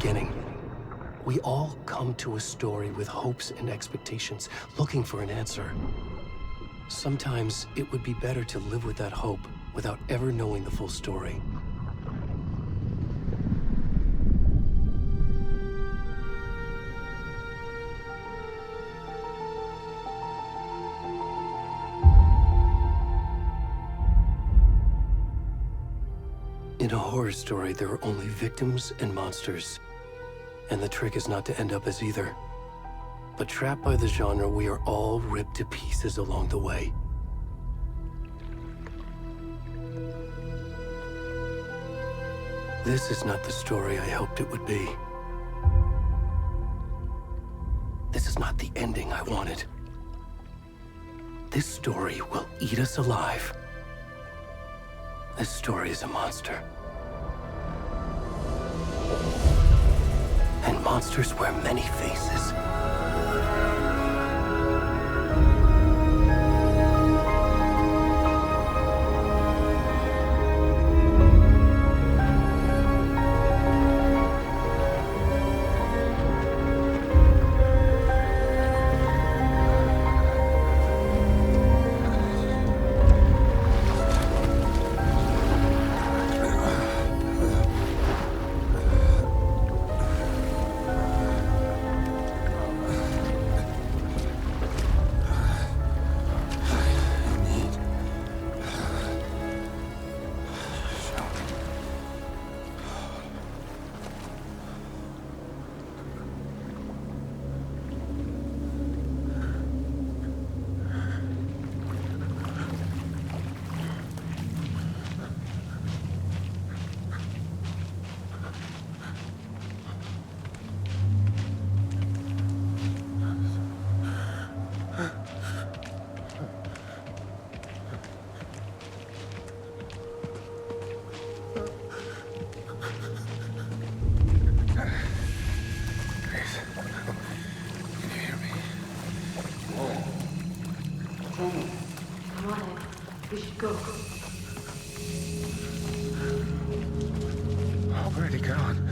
beginning. We all come to a story with hopes and expectations, looking for an answer. Sometimes it would be better to live with that hope without ever knowing the full story. In a horror story, there are only victims and monsters. And the trick is not to end up as either. But trapped by the genre, we are all ripped to pieces along the way. This is not the story I hoped it would be. This is not the ending I wanted. This story will eat us alive. This story is a monster. And monsters wear many faces. We should go. Where'd he gone?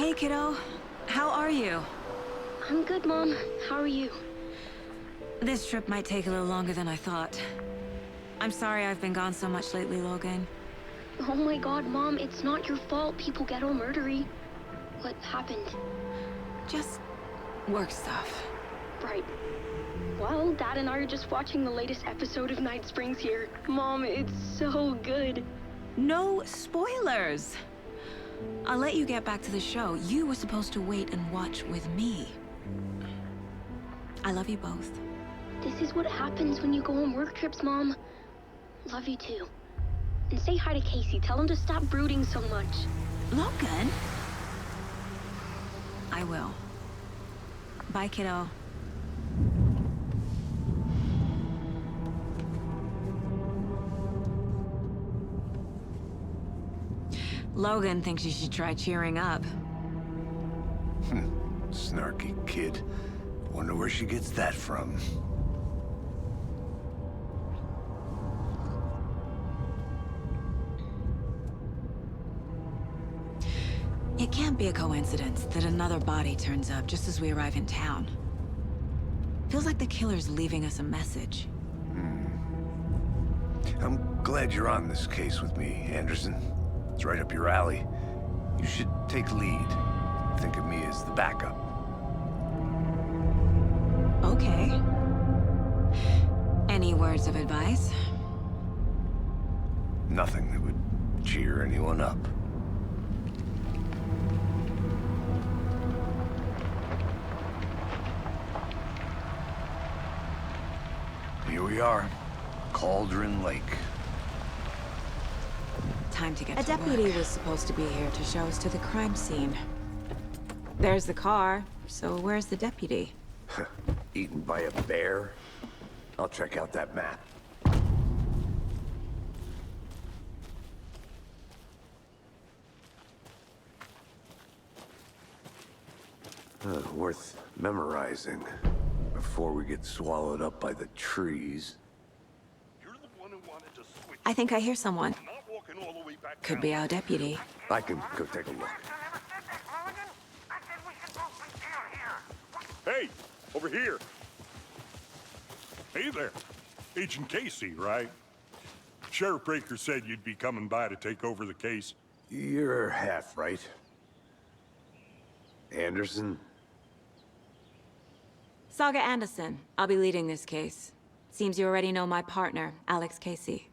Hey, kiddo. How are you? I'm good, Mom. How are you? This trip might take a little longer than I thought. I'm sorry I've been gone so much lately, Logan. Oh my god, Mom, it's not your fault people get all murdery. What happened? Just work stuff. Right. Well, Dad and I are just watching the latest episode of Night Springs here. Mom, it's so good. No spoilers! I'll let you get back to the show. You were supposed to wait and watch with me. I love you both. This is what happens when you go on work trips, Mom. Love you too. And say hi to Casey. Tell him to stop brooding so much. Logan? I will. Bye, kiddo. Logan thinks you should try cheering up. Snarky kid. Wonder where she gets that from. It can't be a coincidence that another body turns up just as we arrive in town. Feels like the killer's leaving us a message. I'm glad you're on this case with me, Anderson. It's right up your alley. You should take lead. Think of me as the backup. Okay. Any words of advice? Nothing that would cheer anyone up. Here we are, Cauldron Lake. Time to get to work. A deputy was supposed to be here to show us to the crime scene. There's the car, so where's the deputy? Eaten by a bear? I'll check out that map. Worth memorizing before we get swallowed up by the trees. You're the one who wanted to switch. I think I hear someone. Not walking all the way back Could down. be our deputy. I can go take a look. Hey, over here. Hey there. Agent Casey, right? Sheriff Breaker said you'd be coming by to take over the case. You're half right. Anderson? Saga Anderson. I'll be leading this case. Seems you already know my partner, Alex Casey.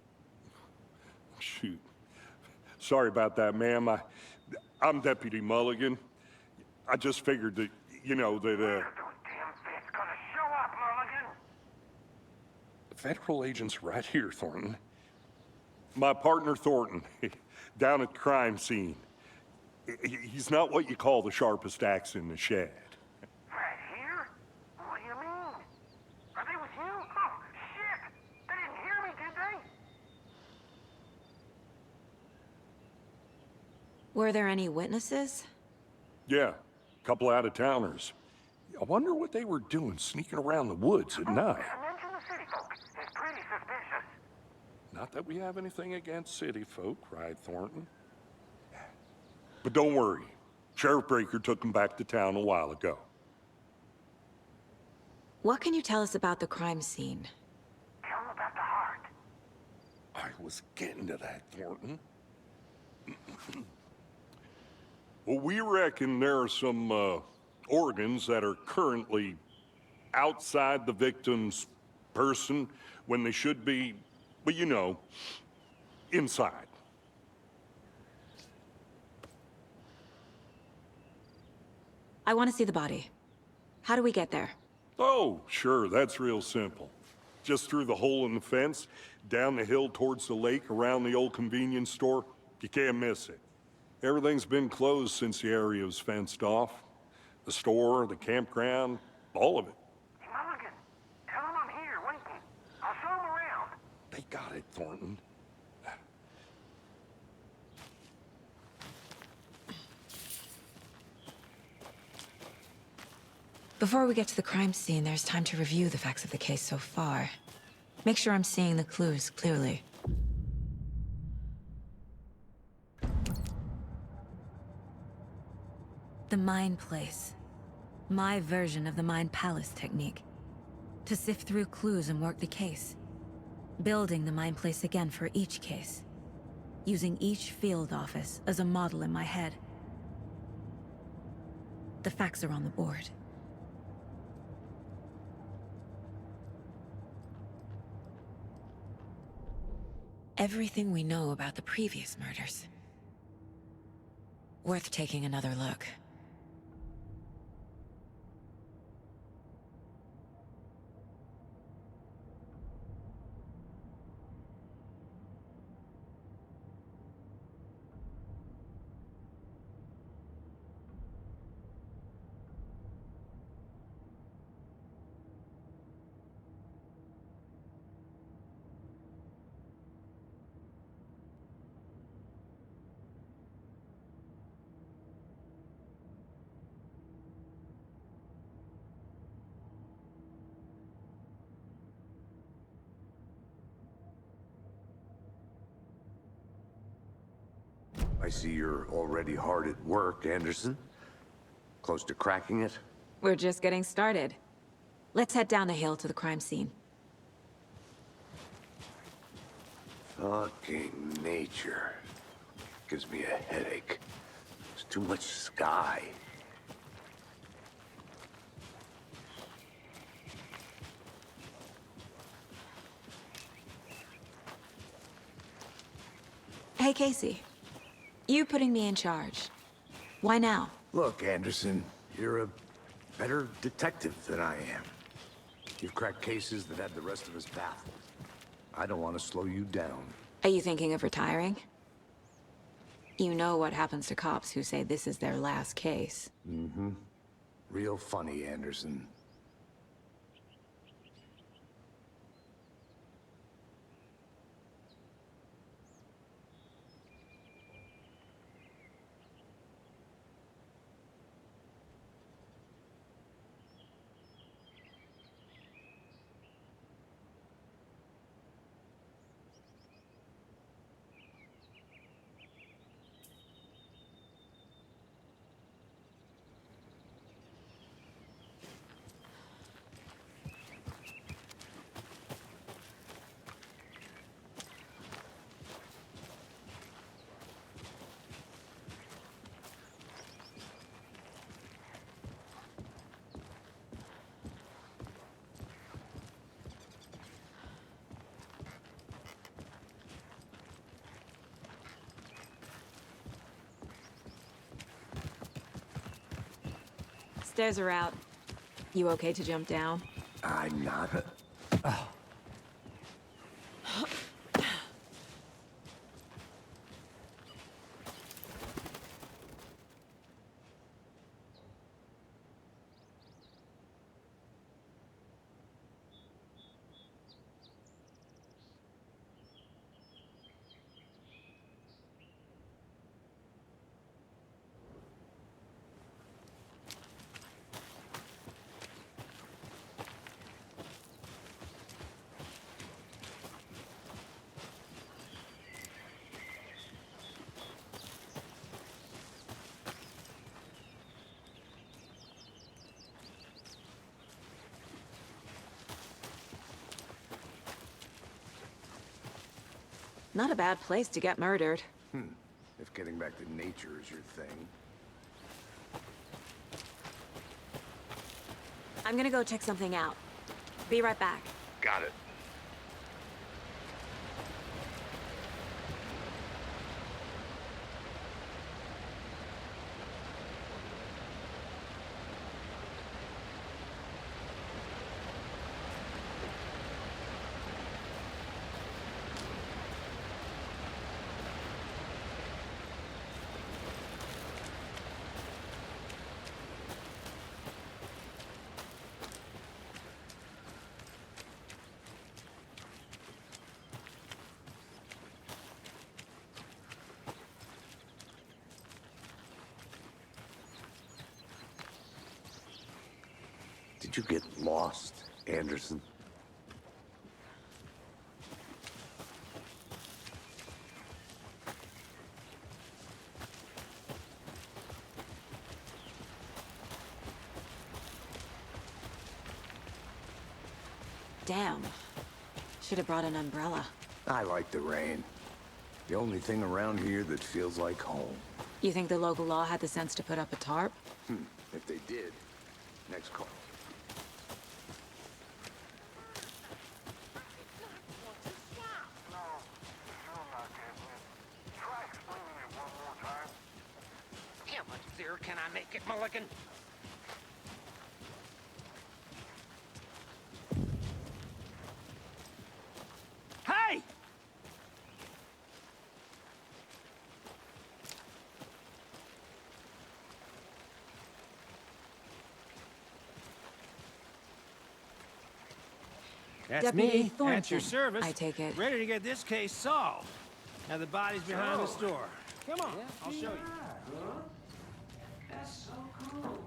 Shoot. Sorry about that, ma'am. I'm Deputy Mulligan. I just figured that, you know, that, The federal agent's right here, Thornton. My partner, Thornton, down at the crime scene. He's not what you call the sharpest axe in the shed. Right here? What do you mean? Are they with you? Oh, shit! They didn't hear me, did they? Were there any witnesses? Yeah, a couple out-of-towners. I wonder what they were doing sneaking around the woods at night. Mention the city folk. It's pretty suspicious. Not that we have anything against city folk, right, Thornton? But don't worry. Sheriff Breaker took them back to town a while ago. What can you tell us about the crime scene? Tell them about the heart. I was getting to that, Thornton. Well, we reckon there are some, organs that are currently outside the victim's person when they should be, well, you know, inside. I want to see the body. How do we get there? Oh, sure, that's real simple. Just through the hole in the fence, down the hill towards the lake, around the old convenience store. You can't miss it. Everything's been closed since the area was fenced off. The store, the campground, all of it. Hey, Mulligan, tell them I'm here, waiting. I'll show them around. They got it, Thornton. Before we get to the crime scene, there's time to review the facts of the case so far. Make sure I'm seeing the clues clearly. The Mind Place. My version of the Mind Palace technique. To sift through clues and work the case. Building the Mind Place again for each case. Using each field office as a model in my head. The facts are on the board. Everything we know about the previous murders. Worth taking another look. I see you're already hard at work, Anderson. Close to cracking it? We're just getting started. Let's head down the hill to the crime scene. Fucking nature. Gives me a headache. There's too much sky. Hey, Casey. You putting me in charge. Why now? Look, Anderson, you're a better detective than I am. You've cracked cases that had the rest of us baffled. I don't want to slow you down. Are you thinking of retiring? You know what happens to cops who say this is their last case. Mm-hmm. Real funny, Anderson. Stairs are out. You okay to jump down? I'm not a... Not a bad place to get murdered. If getting back to nature is your thing. I'm gonna go check something out. Be right back. Got it. Did you get lost, Anderson? Damn. Should have brought an umbrella. I like the rain. The only thing around here that feels like home. You think the local law had the sense to put up a tarp? If they did, next call. No, still not getting it. Try explaining it one more time. How much clearer can I make it, Mulligan? Hey! That's Deputy me, Thornton, at your service. I take it. Ready to get this case solved. Now the body's behind the store. Come on, I'll show you. That's so cool.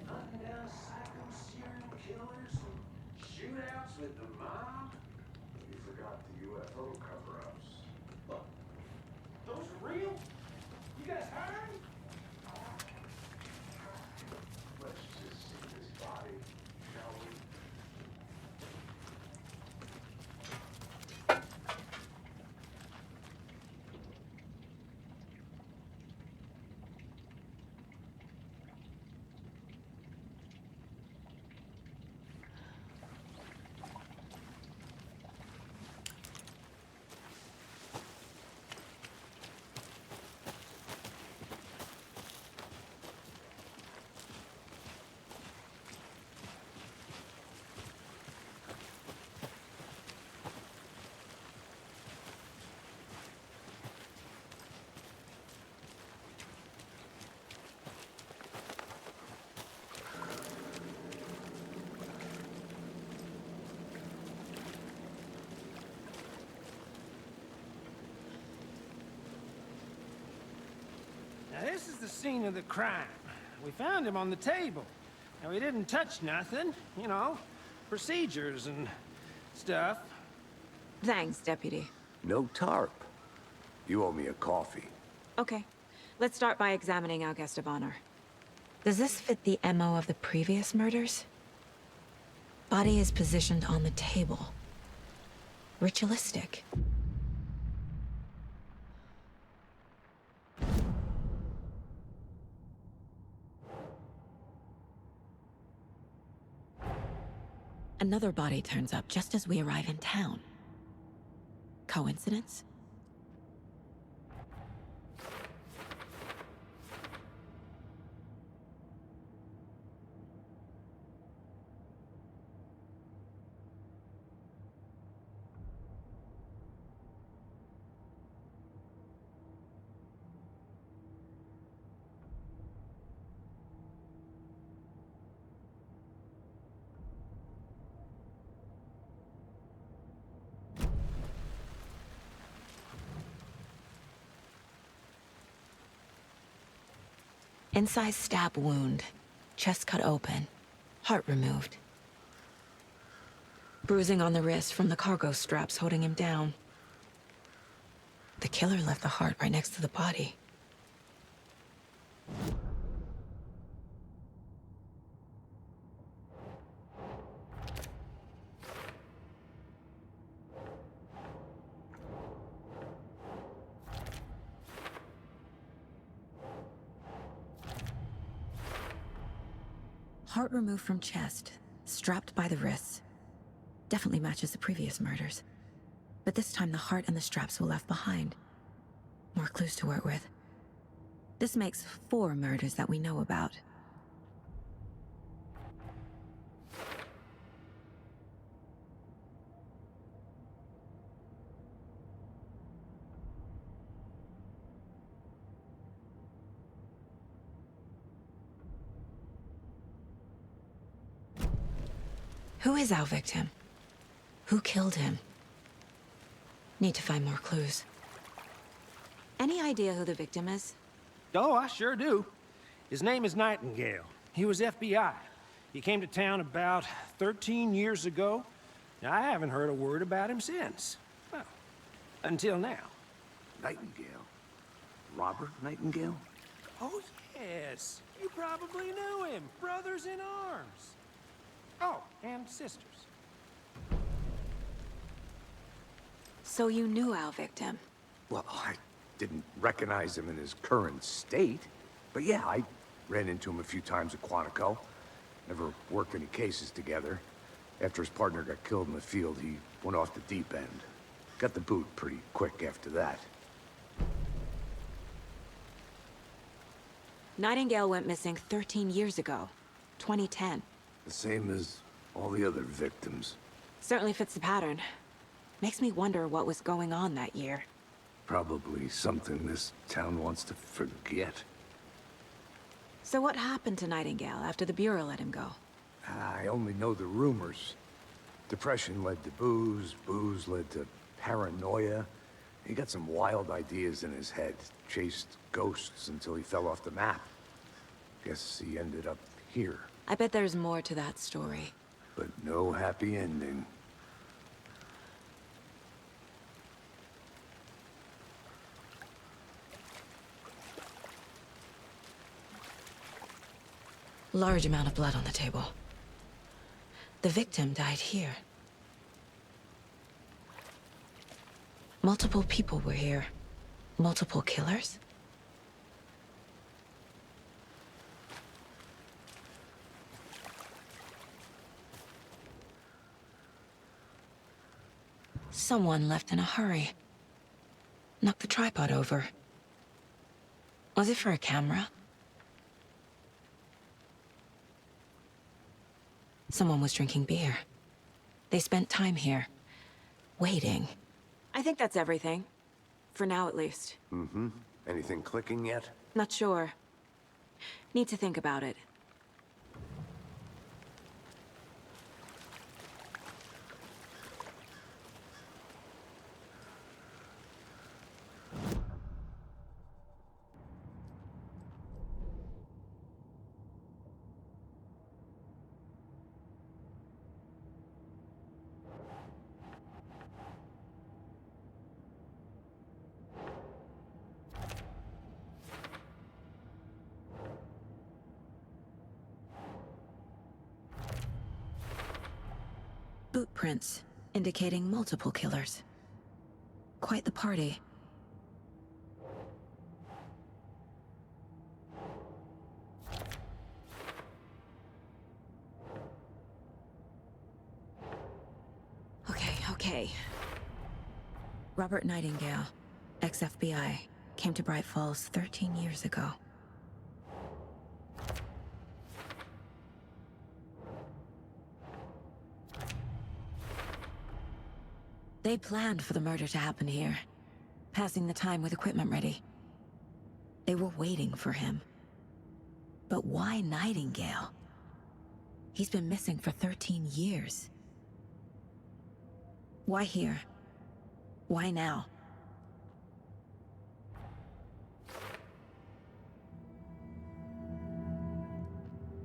Hunting down psycho serial killers and shootouts with the mob. You forgot the UFO cover-ups. Look, those are real? You guys heard? Let's just see this body, shall we? Now this is the scene of the crime. We found him on the table. Now he didn't touch nothing, you know, procedures and stuff. Thanks, Deputy. No tarp. You owe me a coffee. Okay. Let's start by examining our guest of honor. Does this fit the MO of the previous murders? Body is positioned on the table. Ritualistic. Another body turns up just as we arrive in town. Coincidence? Incised stab wound. Chest cut open. Heart removed. Bruising on the wrist from the cargo straps holding him down. The killer left the heart right next to the body. Heart removed from chest, strapped by the wrists. Definitely matches the previous murders. But this time the heart and the straps were left behind. More clues to work with. This makes 4 murders that we know about. Who is our victim? Who killed him? Need to find more clues. Any idea who the victim is? Oh, I sure do. His name is Nightingale. He was FBI. He came to town about 13 years ago. Now, I haven't heard a word about him since. Well, until now. Nightingale? Robert Nightingale? Oh, yes. You probably knew him. Brothers in arms. Oh, and sisters. So you knew our victim? Well, I didn't recognize him in his current state. But yeah, I ran into him a few times at Quantico. Never worked any cases together. After his partner got killed in the field, he went off the deep end. Got the boot pretty quick after that. Nightingale went missing 13 years ago. 2010. The same as all the other victims. Certainly fits the pattern. Makes me wonder what was going on that year. Probably something this town wants to forget. So what happened to Nightingale after the Bureau let him go? I only know the rumors. Depression led to booze, booze led to paranoia. He got some wild ideas in his head, chased ghosts until he fell off the map. Guess he ended up here. I bet there's more to that story. But no happy ending. Large amount of blood on the table. The victim died here. Multiple people were here. Multiple killers? Someone left in a hurry. Knocked the tripod over. Was it for a camera? Someone was drinking beer. They spent time here, waiting. I think that's everything. For now, at least. Mm-hmm. Anything clicking yet? Not sure. Need to think about it. Boot prints, indicating multiple killers. Quite the party. Okay. Robert Nightingale, ex-FBI, came to Bright Falls 13 years ago. They planned for the murder to happen here, passing the time with equipment ready. They were waiting for him. But why Nightingale? He's been missing for 13 years. Why here? Why now?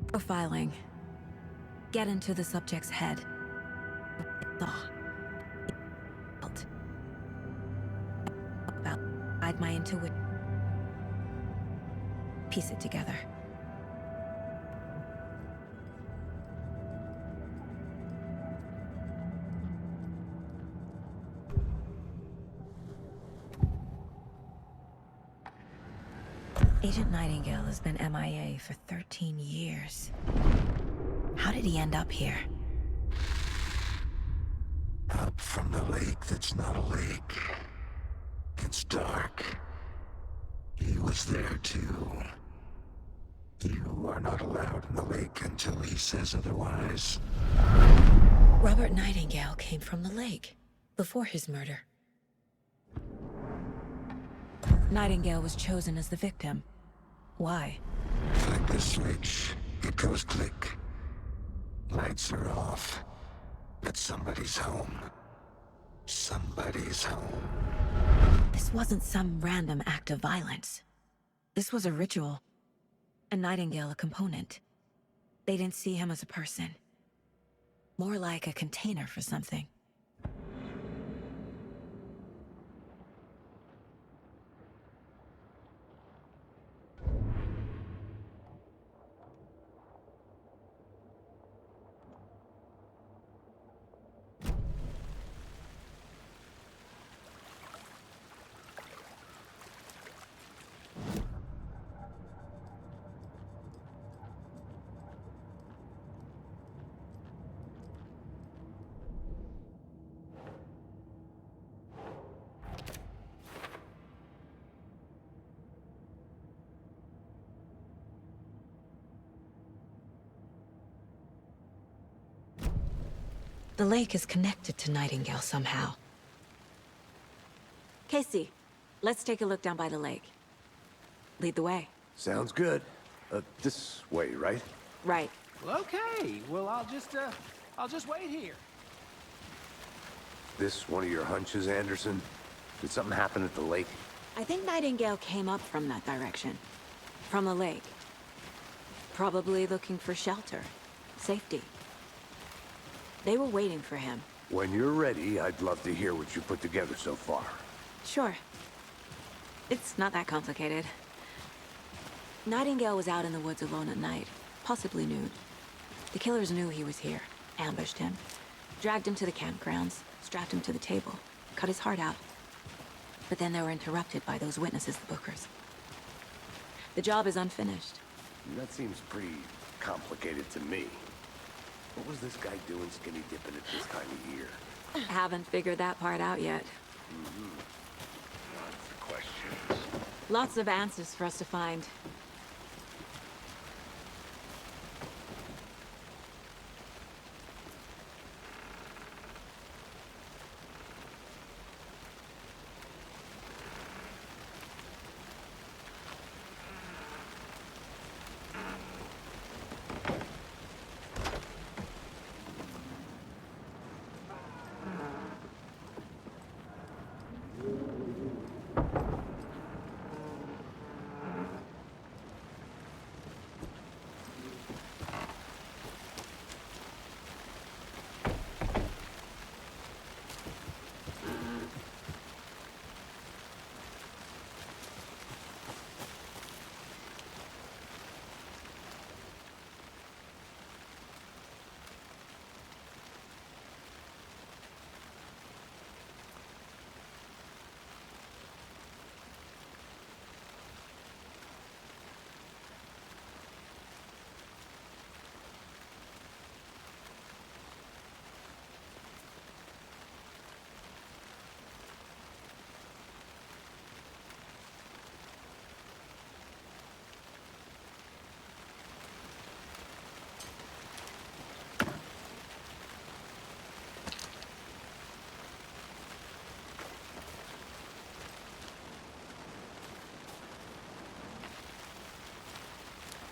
Profiling. Get into the subject's head. Guide my intuition. Piece it together. Agent Nightingale has been MIA for 13 years. How did he end up here? Up from the lake that's not a lake. It's dark. He was there too. You are not allowed in the lake until he says otherwise. Robert Nightingale came from the lake, before his murder. Nightingale was chosen as the victim. Why? Flick the switch, it goes click. Lights are off. But somebody's home. Somebody's home. This wasn't some random act of violence. This was a ritual. And Nightingale a component. They didn't see him as a person. More like a container for something. The lake is connected to Nightingale somehow. Casey, let's take a look down by the lake. Lead the way. Sounds good. This way, right? Right. Well, okay. Well, I'll just wait here. This one of your hunches, Anderson? Did something happen at the lake? I think Nightingale came up from that direction. From the lake. Probably looking for shelter. Safety. They were waiting for him. When you're ready, I'd love to hear what you put together so far. Sure. It's not that complicated. Nightingale was out in the woods alone at night, possibly nude. The killers knew he was here, ambushed him, dragged him to the campgrounds, strapped him to the table, cut his heart out. But then they were interrupted by those witnesses, the Bookers. The job is unfinished. That seems pretty complicated to me. What was this guy doing skinny dipping at this time of year? Haven't figured that part out yet. Lots of questions. Lots of answers for us to find.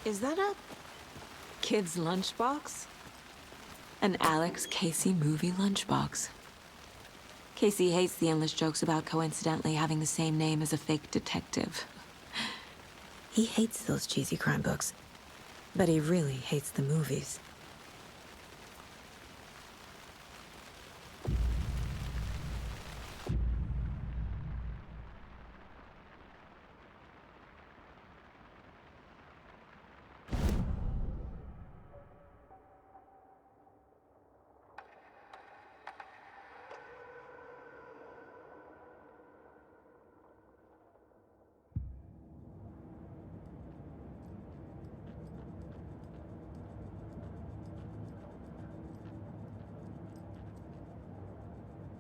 Is that a kid's lunchbox? An Alex Casey movie lunchbox. Casey hates the endless jokes about coincidentally having the same name as a fake detective. He hates those cheesy crime books, but he really hates the movies.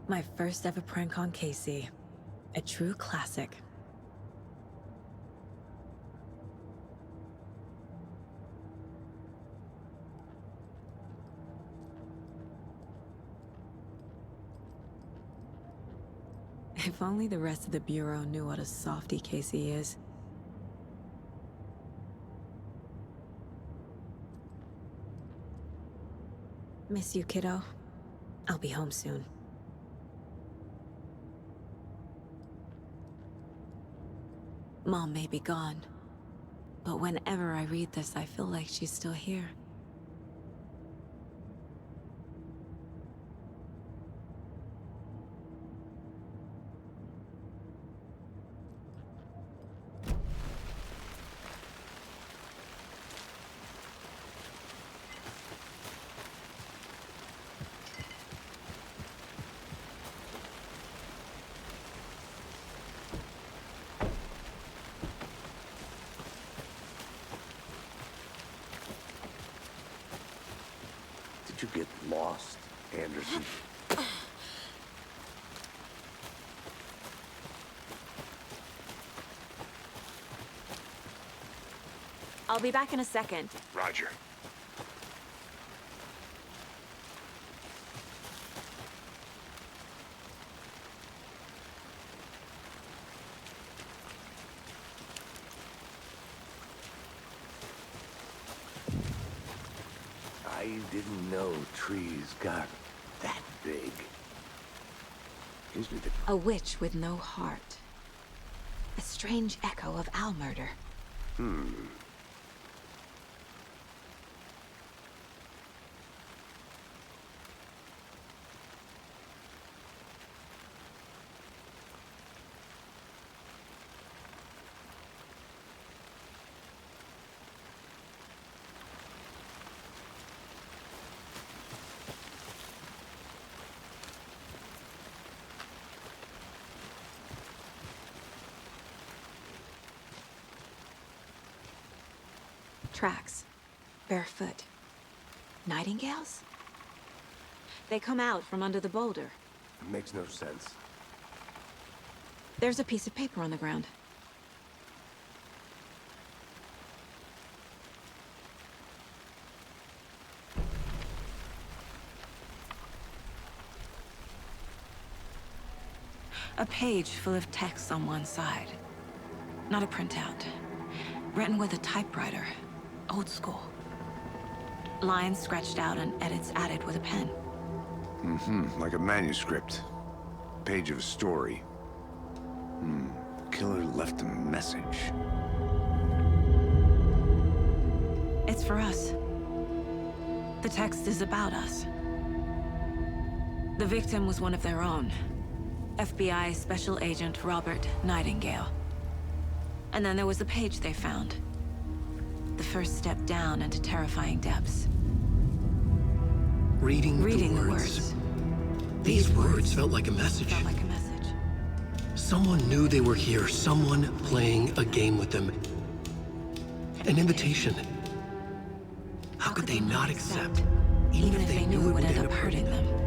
My first ever prank on Casey. A true classic. If only the rest of the Bureau knew what a softy Casey is. Miss you, kiddo. I'll be home soon. Mom may be gone, but whenever I read this, I feel like she's still here. Did you get lost, Anderson? I'll be back in a second. Roger. I didn't know trees got that big. Gives me the... A witch with no heart. A strange echo of Al murder. Tracks. Barefoot. Nightingales? They come out from under the boulder. Makes no sense. There's a piece of paper on the ground. A page full of text on one side. Not a printout. Written with a typewriter. Old school. Lines scratched out and edits added with a pen. Like a manuscript. Page of a story. The killer left a message. It's for us. The text is about us. The victim was one of their own. FBI Special Agent Robert Nightingale. And then there was the page they found. The first step down into terrifying depths. Reading the words. These words felt like a message. Felt like a message. Someone knew they were here. Someone playing a game with them. An invitation. How could they not accept? Even if they knew it would end up hurting them.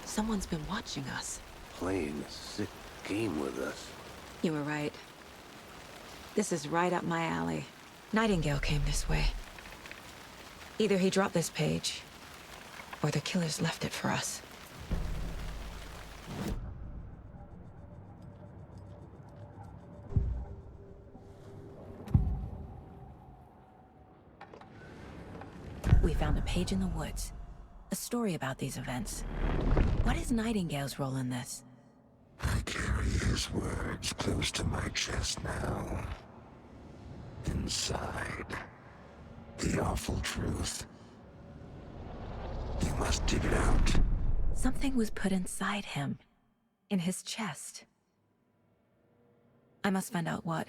Someone's been watching us. Playing a sick game with us. You were right. This is right up my alley. Nightingale came this way. Either he dropped this page, or the killers left it for us. We found a page in the woods. A story about these events. What is Nightingale's role in this? I carry his words close to my chest now. Inside, the awful truth. You must dig it out. Something was put inside him. In his chest. I must find out what.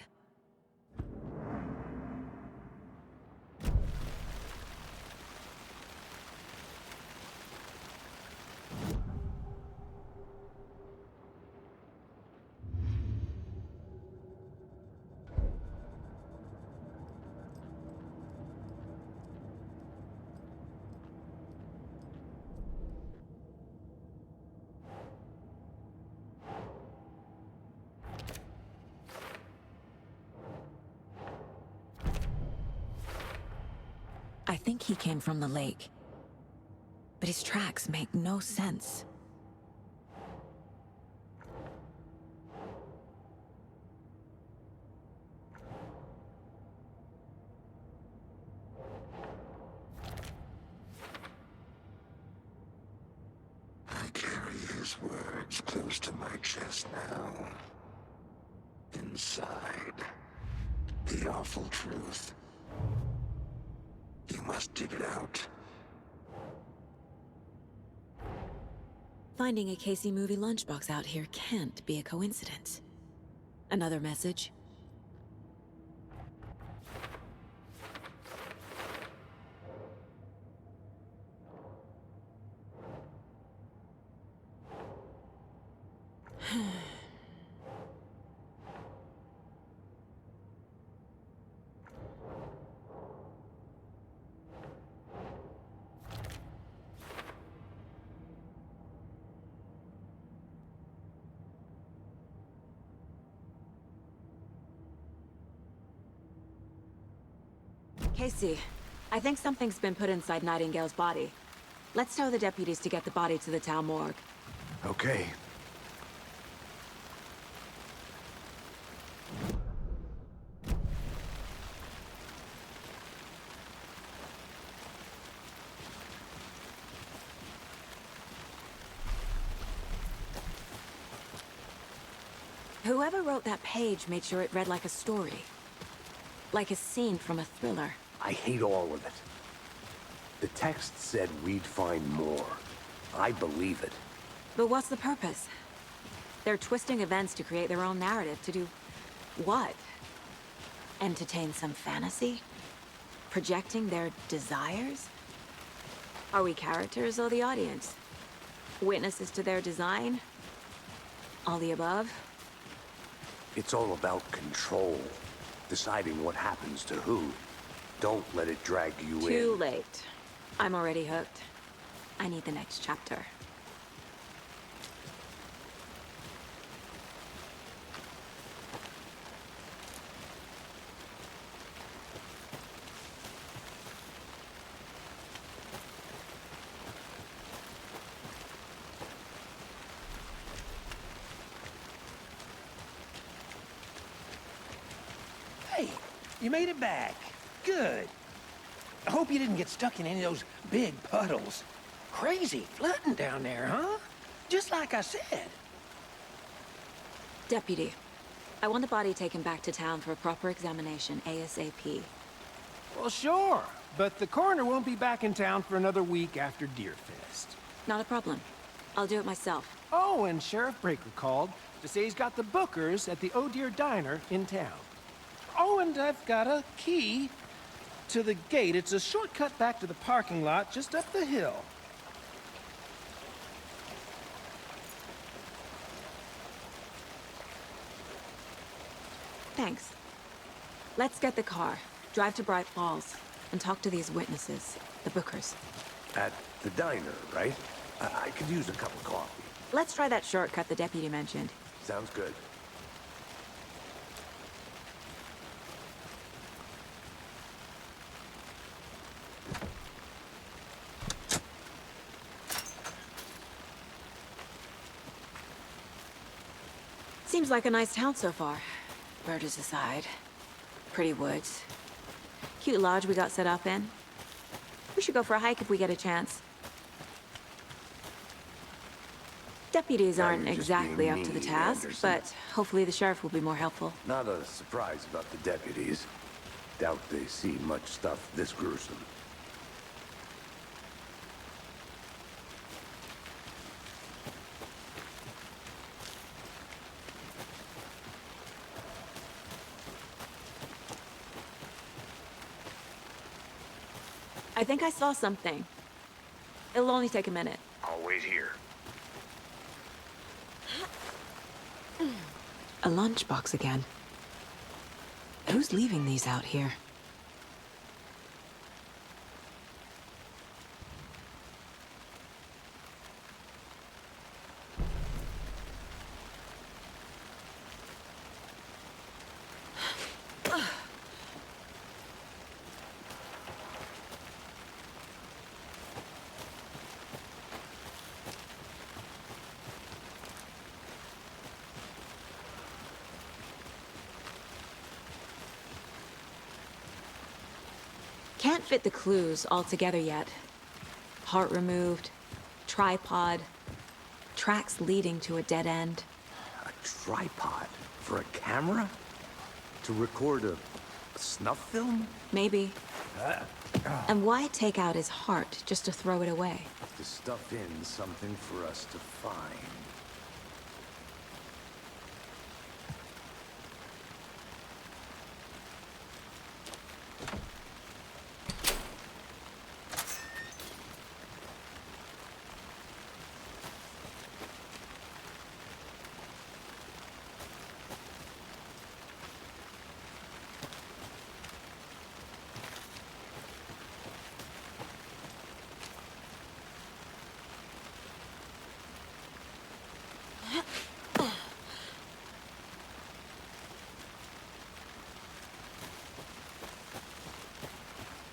I think he came from the lake. But his tracks make no sense. I carry his words close to my chest now. Inside, the awful truth. You must dig it out. Finding a Casey movie lunchbox out here can't be a coincidence. Another message? Casey, I think something's been put inside Nightingale's body. Let's tell the deputies to get the body to the town morgue. Okay. Whoever wrote that page made sure it read like a story. Like a scene from a thriller. I hate all of it. The text said we'd find more. I believe it. But what's the purpose? They're twisting events to create their own narrative. To do what? Entertain some fantasy? Projecting their desires? Are we characters or the audience? Witnesses to their design? All the above? It's all about control. Deciding what happens to who. Don't let it drag you in. Too late. I'm already hooked. I need the next chapter. Hey, you made it back. Good. I hope you didn't get stuck in any of those big puddles. Crazy flooding down there, huh? Just like I said. Deputy, I want the body taken back to town for a proper examination, ASAP. Well, sure. But the coroner won't be back in town for another week after Deerfest. Not a problem. I'll do it myself. Oh, and Sheriff Breaker called to say he's got the Bookers at the Oh Dear Diner in town. Oh, and I've got a key to the gate. It's a shortcut back to the parking lot just up the hill. Thanks. Let's get the car, drive to Bright Falls, and talk to these witnesses, the Bookers. At the diner, right? I could use a cup of coffee. Let's try that shortcut the deputy mentioned. Sounds good. Seems like a nice town so far. Murders aside. Pretty woods. Cute lodge we got set up in. We should go for a hike if we get a chance. Deputies Now aren't you're just exactly being up to the mean, task, Anderson. but hopefully the sheriff will be more helpful. Not a surprise about the deputies. Doubt they see much stuff this gruesome. I think I saw something. It'll only take a minute. I'll wait here. A lunchbox again. Who's leaving these out here? Can't fit the clues all together yet. Heart removed, tripod, tracks leading to a dead end. A tripod? For a camera? To record a snuff film? Maybe. And why take out his heart just to throw it away? To stuff in something for us to find.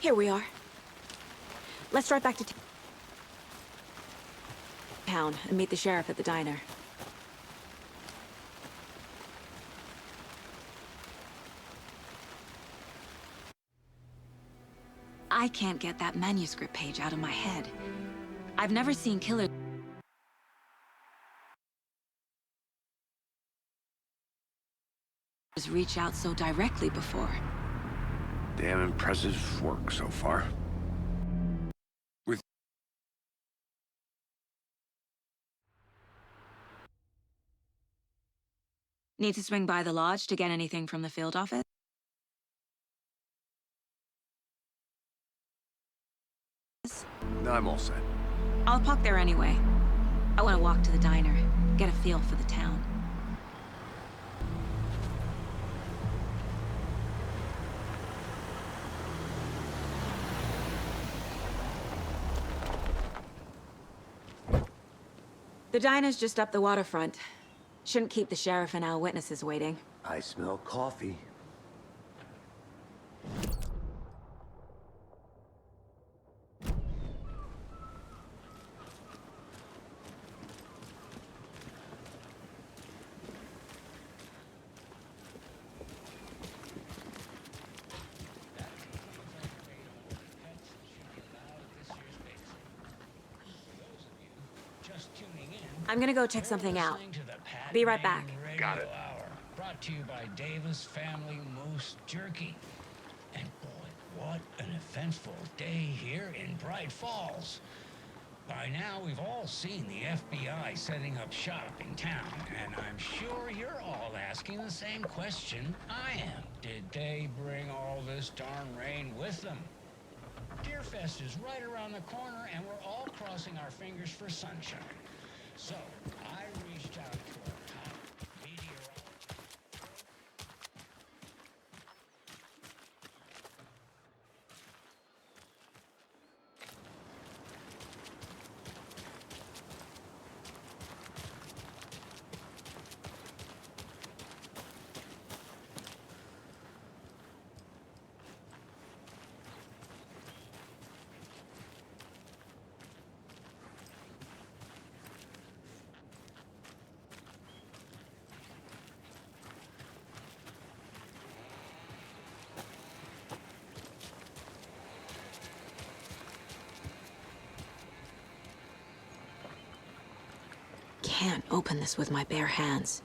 Here we are. Let's drive back to town and meet the sheriff at the diner. I can't get that manuscript page out of my head. I've never seen killers reach out so directly before. Damn impressive work so far. Need to swing by the lodge to get anything from the field office? No, I'm all set. I'll park there anyway. I want to walk to the diner, get a feel for the town. The diner's just up the waterfront. Shouldn't keep the sheriff and our witnesses waiting. I smell coffee. I'm gonna go check something out. Be right back. Got it. Brought to you by Davis Family Moose Jerky. And boy, what an eventful day here in Bright Falls. By now, we've all seen the FBI setting up shop in town, and I'm sure you're all asking the same question I am. Did they bring all this darn rain with them? Deerfest is right around the corner, and we're all crossing our fingers for sunshine. So, I reached out to our top meteorologist. Can't open this with my bare hands.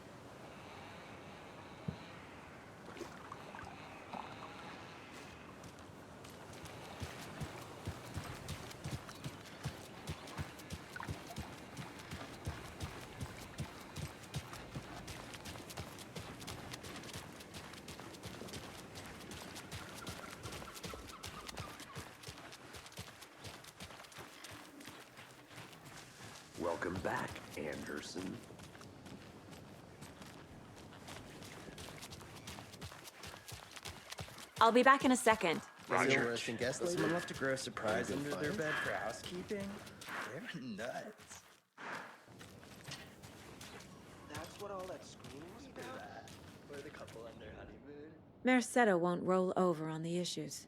Welcome back, Anderson. I'll be back in a second. Roger. Does someone left to grow a surprise under their bed for housekeeping? They're nuts. That's what all that screaming was about? Or the couple on their honeymoon? Merced won't roll over on the issues.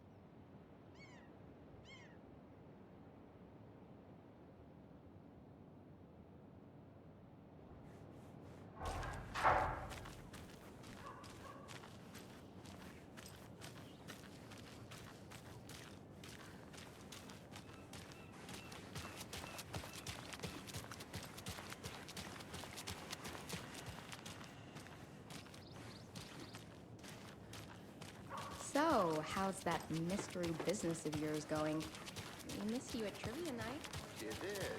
So, how's that mystery business of yours going? We missed you at trivia night. You did.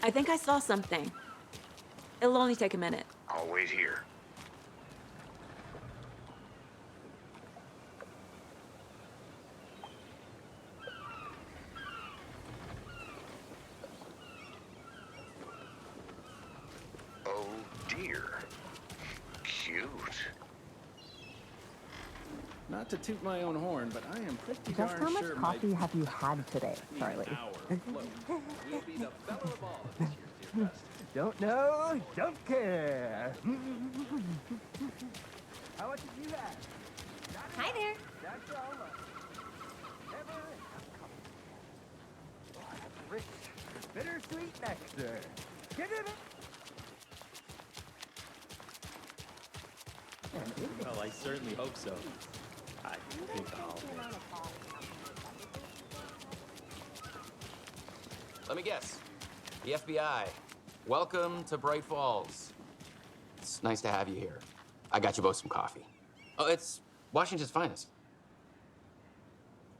I think I saw something. It'll only take a minute. I'll wait here. Oh dear. Cute. Not to toot my own horn, but I am pretty Just darn how much sure coffee have you had today, Charlie? We'll be the belle of the ball this year, dear Dustin. Don't know, don't care. How much did you have? Hi there. That's all. Never rich, bittersweet nectar. Get it? Well, I certainly hope so. I think I'll. Let me guess. The FBI. Welcome to Bright Falls. It's nice to have you here. I got you both some coffee. Oh, it's Washington's finest.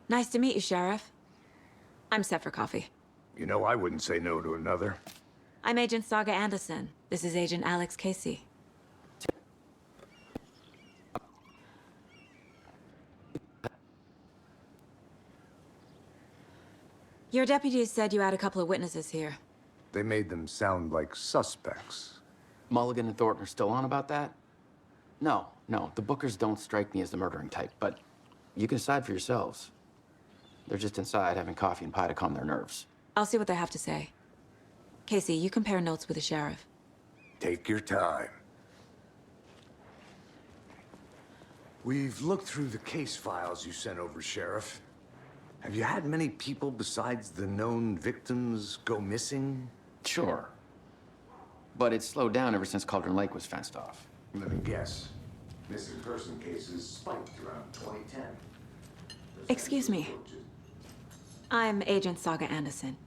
Nice to meet you, Sheriff. I'm set for coffee. You know, I wouldn't say no to another. I'm Agent Saga Anderson. This is Agent Alex Casey. Your deputies said you had a couple of witnesses here. They made them sound like suspects. Mulligan and Thornton are still on about that? No, the Bookers don't strike me as the murdering type, but you can decide for yourselves. They're just inside having coffee and pie to calm their nerves. I'll see what they have to say. Casey, you compare notes with the sheriff. Take your time. We've looked through the case files you sent over, Sheriff. Have you had many people besides the known victims go missing? Sure. But it's slowed down ever since Cauldron Lake was fenced off. Let me guess. Missing person cases spiked around 2010. Excuse me. I'm Agent Saga Anderson.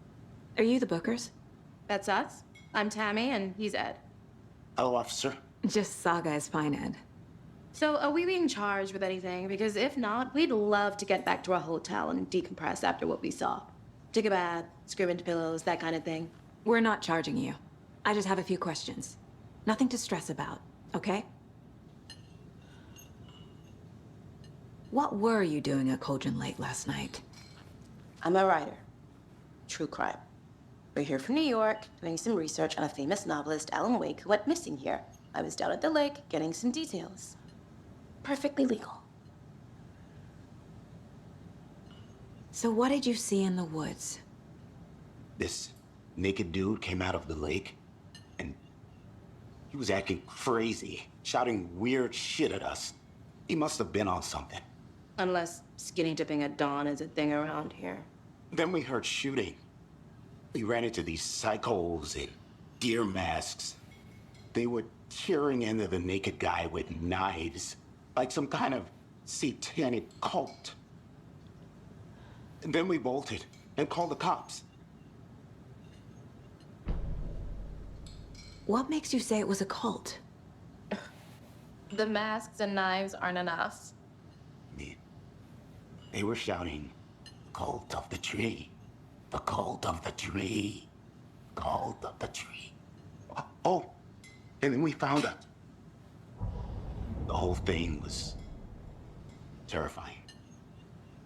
Are you the Bookers? That's us. I'm Tammy, and he's Ed. Hello, officer. Just Saga is fine, Ed. So, are we being charged with anything? Because if not, we'd love to get back to our hotel and decompress after what we saw. Take a bath, scream into pillows, that kind of thing. We're not charging you. I just have a few questions. Nothing to stress about, okay? What were you doing at Cauldron Lake last night? I'm a writer. True crime. We're here from New York, doing some research on a famous novelist, Alan Wake, who went missing here. I was down at the lake, getting some details. Perfectly legal. So what did you see in the woods? This naked dude came out of the lake, and he was acting crazy, shouting weird shit at us. He must have been on something. Unless skinny dipping at dawn is a thing around here. Then we heard shooting. We ran into these psychos in deer masks. They were tearing into the naked guy with knives, like some kind of satanic cult. And then we bolted and called the cops. What makes you say it was a cult? The masks and knives aren't enough. They were shouting, "Cult of the tree, the cult of the tree, cult of the tree." Oh, and then we found out. The whole thing was terrifying.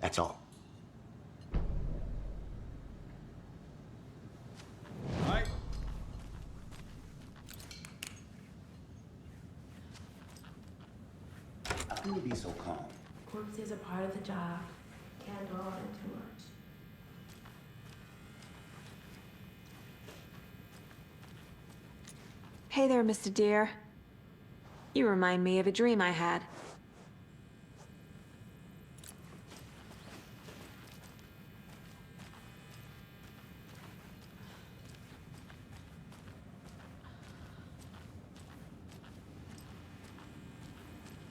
That's all. Right. How can you be so calm? Corpses are part of the job. Can't dwell on it too much. Hey there, Mr. Deer. You remind me of a dream I had.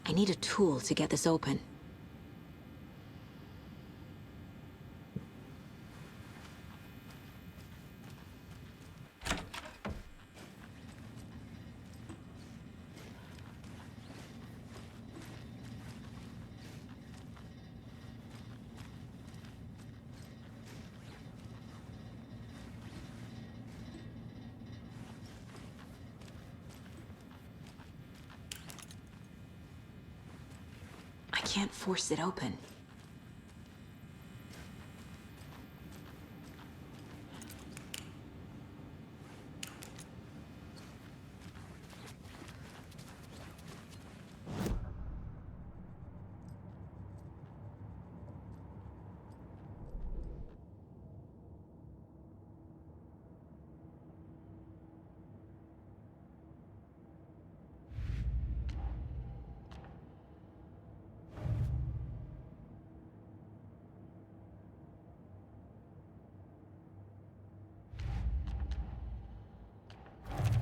I need a tool to get this open. can't force it open.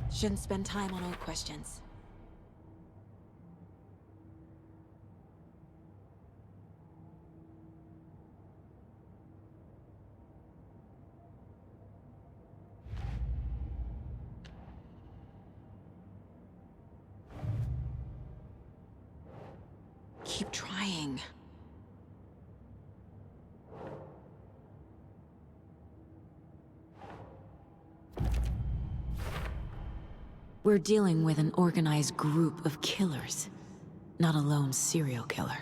Shouldn't spend time on old questions. Keep trying. We're dealing with an organized group of killers, not a lone serial killer.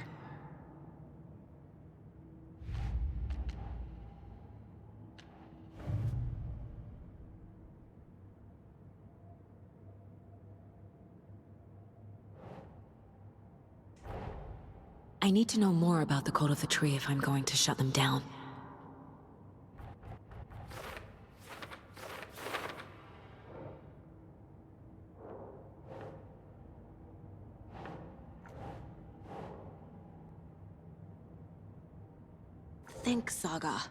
I need to know more about the Cult of the Tree if I'm going to shut them down. Think, Saga.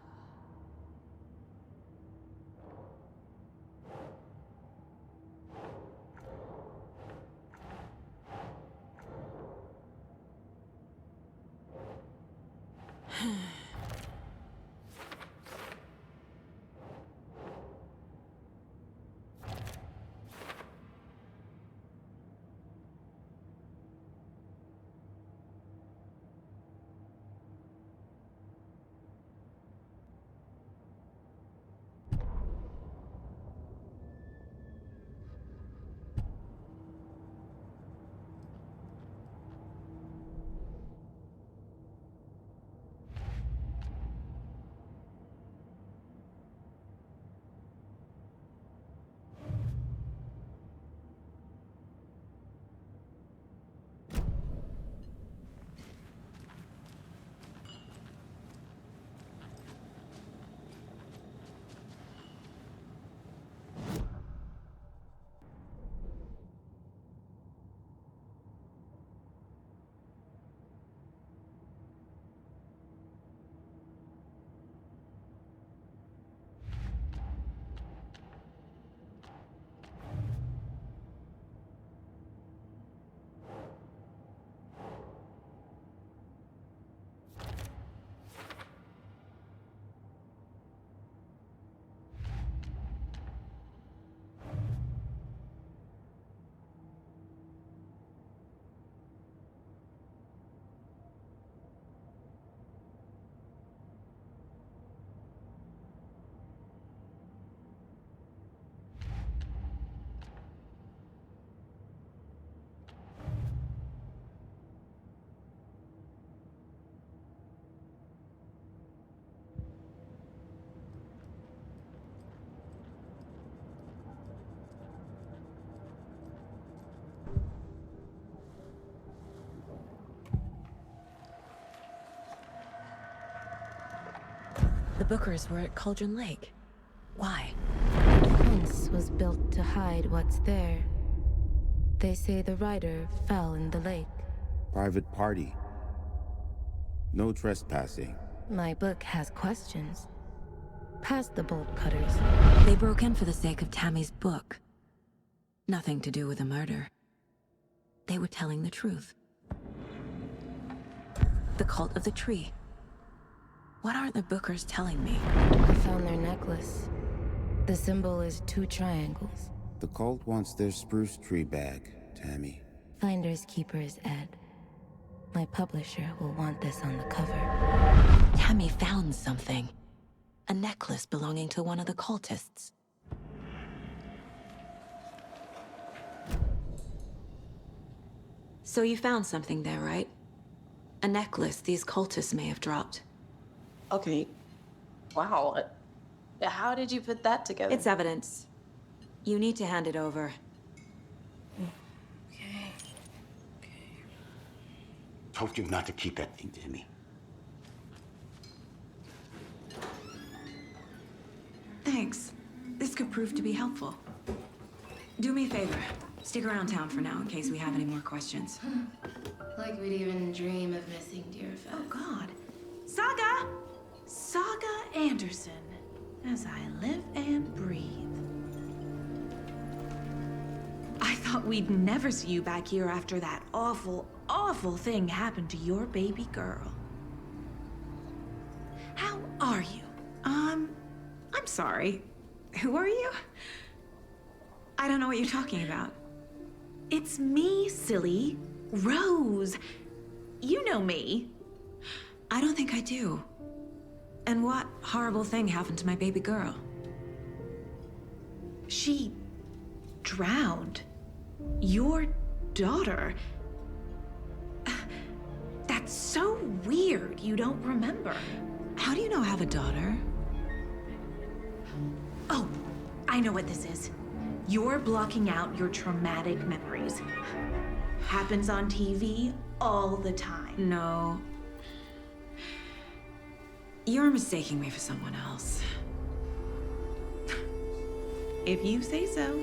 The Bookers were at Cauldron Lake. Why? The fence was built to hide what's there. They say the rider fell in the lake. Private party. No trespassing. My book has questions. Past the bolt cutters. They broke in for the sake of Tammy's book. Nothing to do with the murder. They were telling the truth. The Cult of the Tree. What are the Bookers telling me? I found their necklace. The symbol is 2 triangles. The cult wants their spruce tree bag, Tammy. Finders keepers, Ed. My publisher will want this on the cover. Tammy found something. A necklace belonging to one of the cultists. So you found something there, right? A necklace these cultists may have dropped. Okay. Wow. How did you put that together? It's evidence. You need to hand it over. Told you not to keep that thing to me. Thanks. This could prove to be helpful. Do me a favor. Stick around town for now in case we have any more questions. Like we'd even dream of missing Deerfest. Oh, God. Saga! Saga Anderson. As I live and breathe. I thought we'd never see you back here after that awful, awful thing happened to your baby girl. How are you? I'm sorry. Who are you? I don't know what you're talking about. It's me, silly. Rose. You know me. I don't think I do. And what horrible thing happened to my baby girl? She drowned. Your daughter. That's so weird you don't remember. How do you know I have a daughter? Oh, I know what this is. You're blocking out your traumatic memories. Happens on TV all the time. No. You're mistaking me for someone else. If you say so.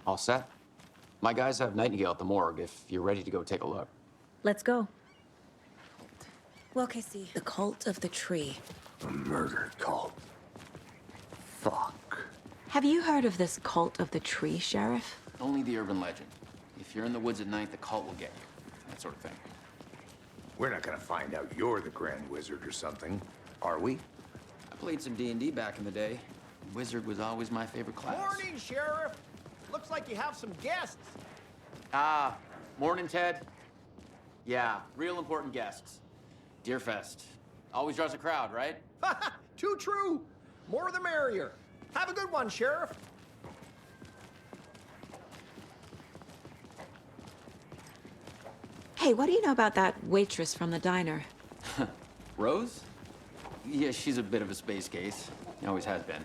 All set? My guys have Nightingale at the morgue if you're ready to go take a look. Let's go. Well, Casey, the cult of the tree. A murder cult. Fuck. Have you heard of this cult of the tree, Sheriff? Only the urban legend. If you're in the woods at night, the cult will get you. That sort of thing. We're not gonna find out you're the Grand Wizard or something, are we? I played some D&D back in the day. Wizard was always my favorite class. Morning, Sheriff. Looks like you have some guests. Ah, morning, Ted. Yeah, real important guests. Deerfest. Always draws a crowd, right? Too true. More the merrier. Have a good one, Sheriff. Hey, what do you know about that waitress from the diner? Rose? Yeah, she's a bit of a space case. Always has been.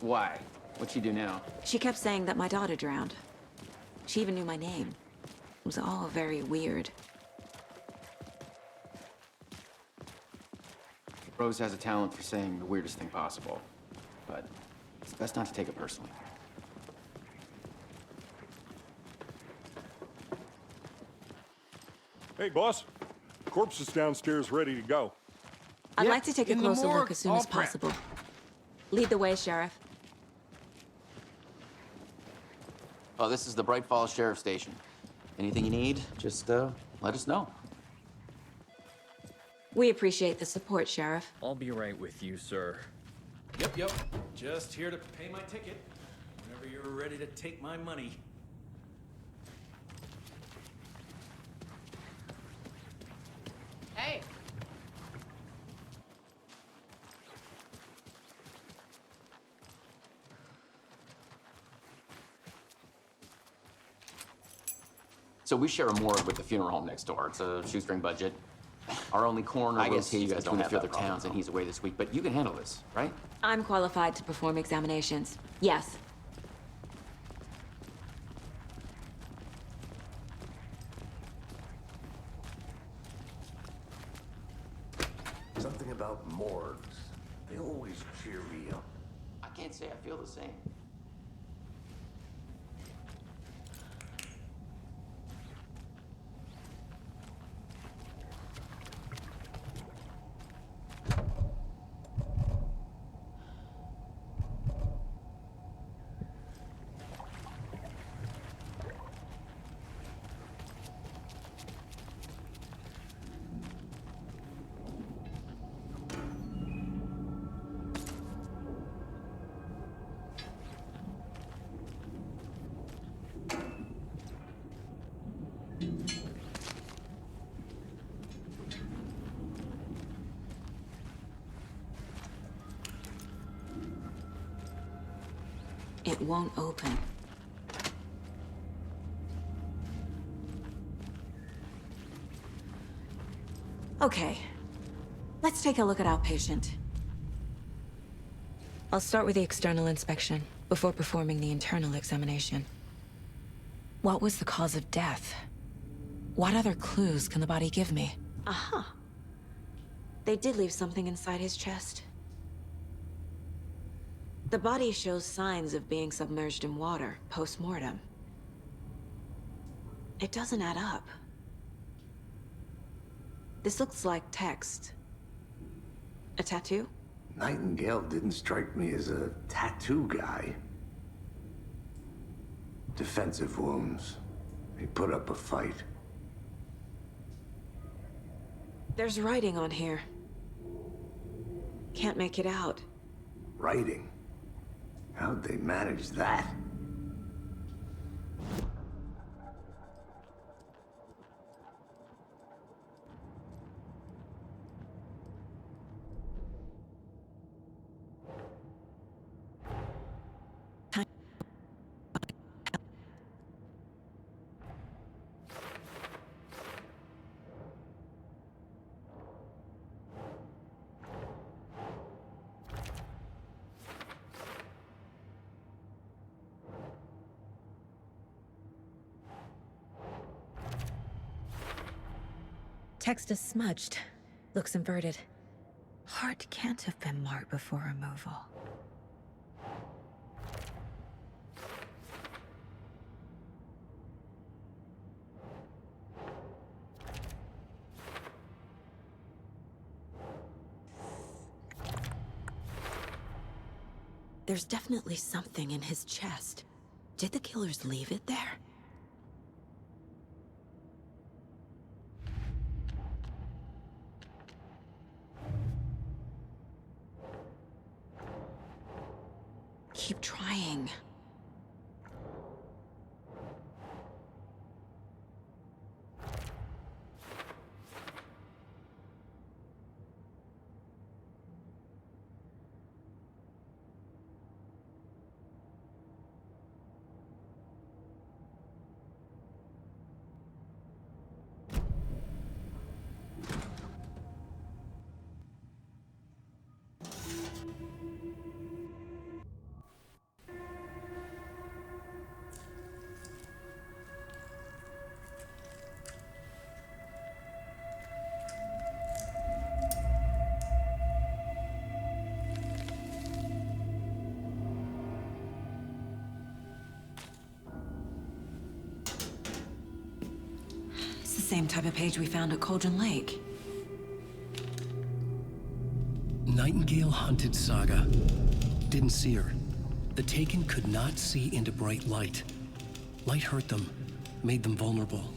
Why? What'd she do now? She kept saying that my daughter drowned. She even knew my name. It was all very weird. Rose has a talent for saying the weirdest thing possible. But it's best not to take it personally. Hey, boss. Corpse is downstairs ready to go. I'd like to take a closer look as soon as possible. Lead the way, Sheriff. Oh, this is the Bright Falls Sheriff Station. Anything you need, just let us know. We appreciate the support, Sheriff. I'll be right with you, sir. Yep. Just here to pay my ticket. Whenever you're ready to take my money. Hey. So we share a morgue with the funeral home next door. It's a shoestring budget. Our only coroner rotates between a few other towns, and he's away this week. But you can handle this, right? I'm qualified to perform examinations. Yes. Something about morgues. They always cheer me up. I can't say I feel the same. It won't open. Okay. Let's take a look at outpatient. I'll start with the external inspection before performing the internal examination. What was the cause of death? What other clues can the body give me? Aha. They did leave something inside his chest. The body shows signs of being submerged in water post-mortem. It doesn't add up. This looks like text. A tattoo? Nightingale didn't strike me as a tattoo guy. Defensive wounds. He put up a fight. There's writing on here. Can't make it out. Writing? How'd they manage that? Text is smudged. Looks inverted. Heart can't have been marked before removal. There's definitely something in his chest. Did the killers leave it there? Keep trying. Same type of page we found at Cauldron Lake. Nightingale hunted Saga. Didn't see her. The Taken could not see into bright light. Light hurt them, made them vulnerable.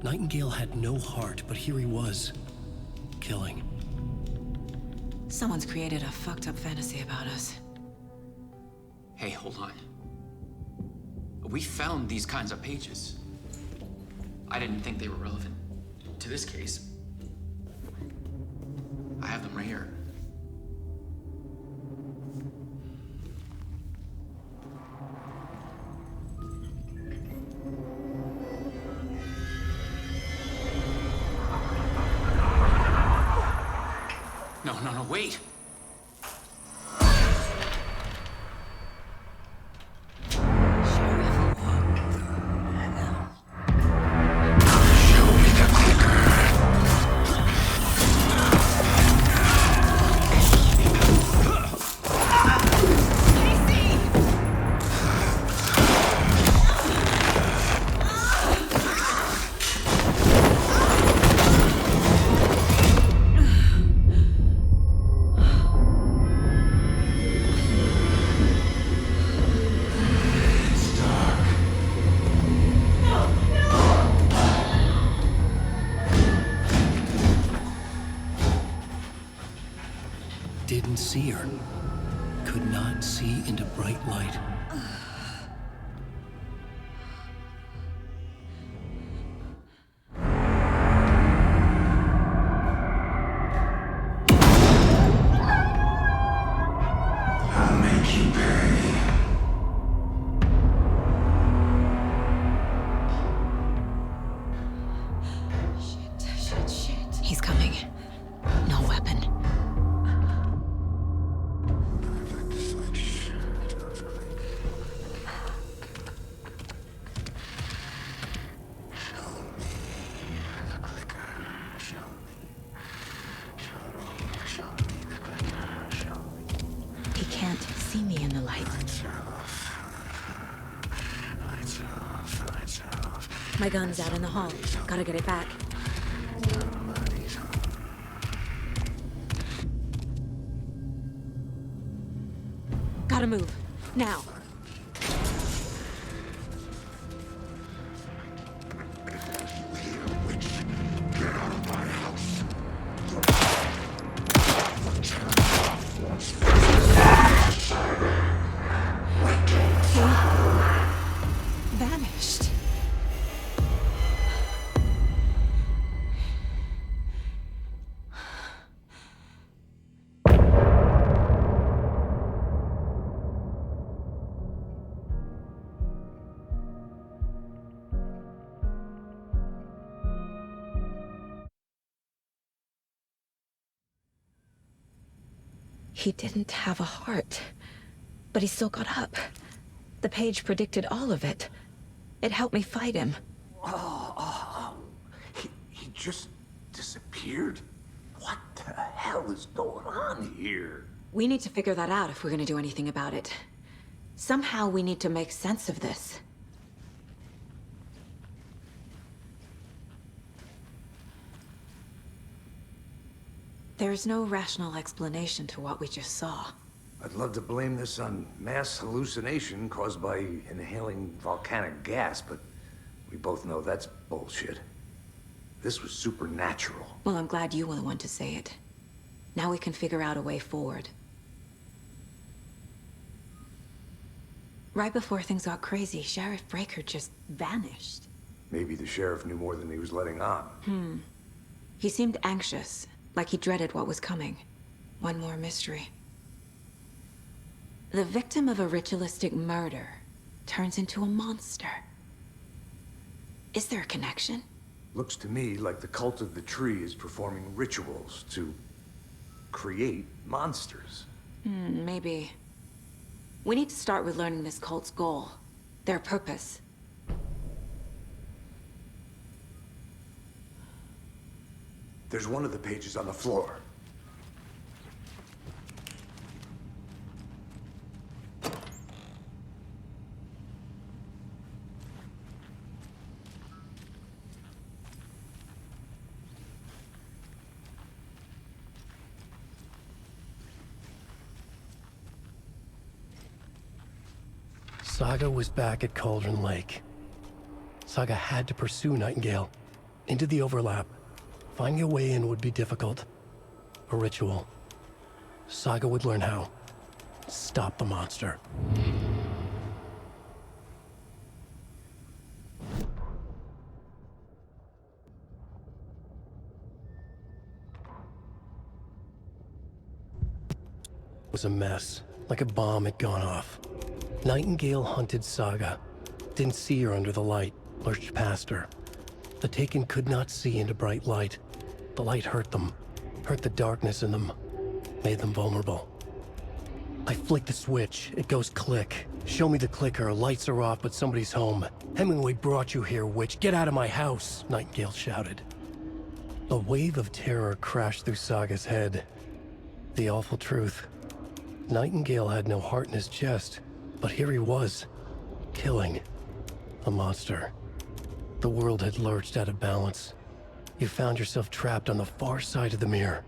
Nightingale had no heart, but here he was, killing. Someone's created a fucked up fantasy about us. Hey, hold on. We found these kinds of pages. I didn't think they were relevant to this case. I have them right here. No, wait! Didn't see her. Could not see into bright light. I'll make you pay. coming. No weapon. He can't see me in the light. My gun's out in the hall. Gotta get it back. Gotta move. Now. Vanished. He didn't have a heart, but he still got up. The page predicted all of it. It helped me fight him. He just disappeared? What the hell is going on here? We need to figure that out if we're gonna do anything about it. Somehow we need to make sense of this. There's no rational explanation to what we just saw. I'd love to blame this on mass hallucination caused by inhaling volcanic gas, but we both know that's bullshit. This was supernatural. Well, I'm glad you were the one to say it. Now we can figure out a way forward. Right before things got crazy, Sheriff Breaker just vanished. Maybe the sheriff knew more than he was letting on. He seemed anxious, like he dreaded what was coming. One more mystery. The victim of a ritualistic murder turns into a monster. Is there a connection? Looks to me like the cult of the tree is performing rituals to create monsters. Maybe. We need to start with learning this cult's goal. Their purpose. There's one of the pages on the floor. Saga was back at Cauldron Lake. Saga had to pursue Nightingale into the overlap. Finding a way in would be difficult. A ritual. Saga would learn how. Stop the monster. It was a mess, like a bomb had gone off. Nightingale hunted Saga. Didn't see her under the light, lurched past her. The Taken could not see into bright light. The light hurt them, hurt the darkness in them, made them vulnerable. I flick the switch, it goes click. Show me the clicker, lights are off, but somebody's home. Hemingway brought you here, witch. Get out of my house, Nightingale shouted. A wave of terror crashed through Saga's head. The awful truth. Nightingale had no heart in his chest, but here he was, killing a monster. The world had lurched out of balance. You found yourself trapped on the far side of the mirror.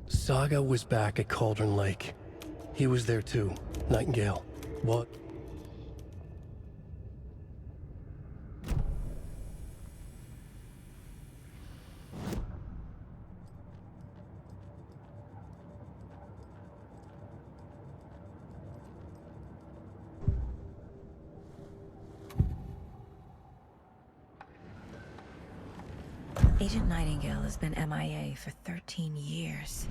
Saga was back at Cauldron Lake. He was there too, Nightingale. What? Agent Nightingale has been MIA for 13 years.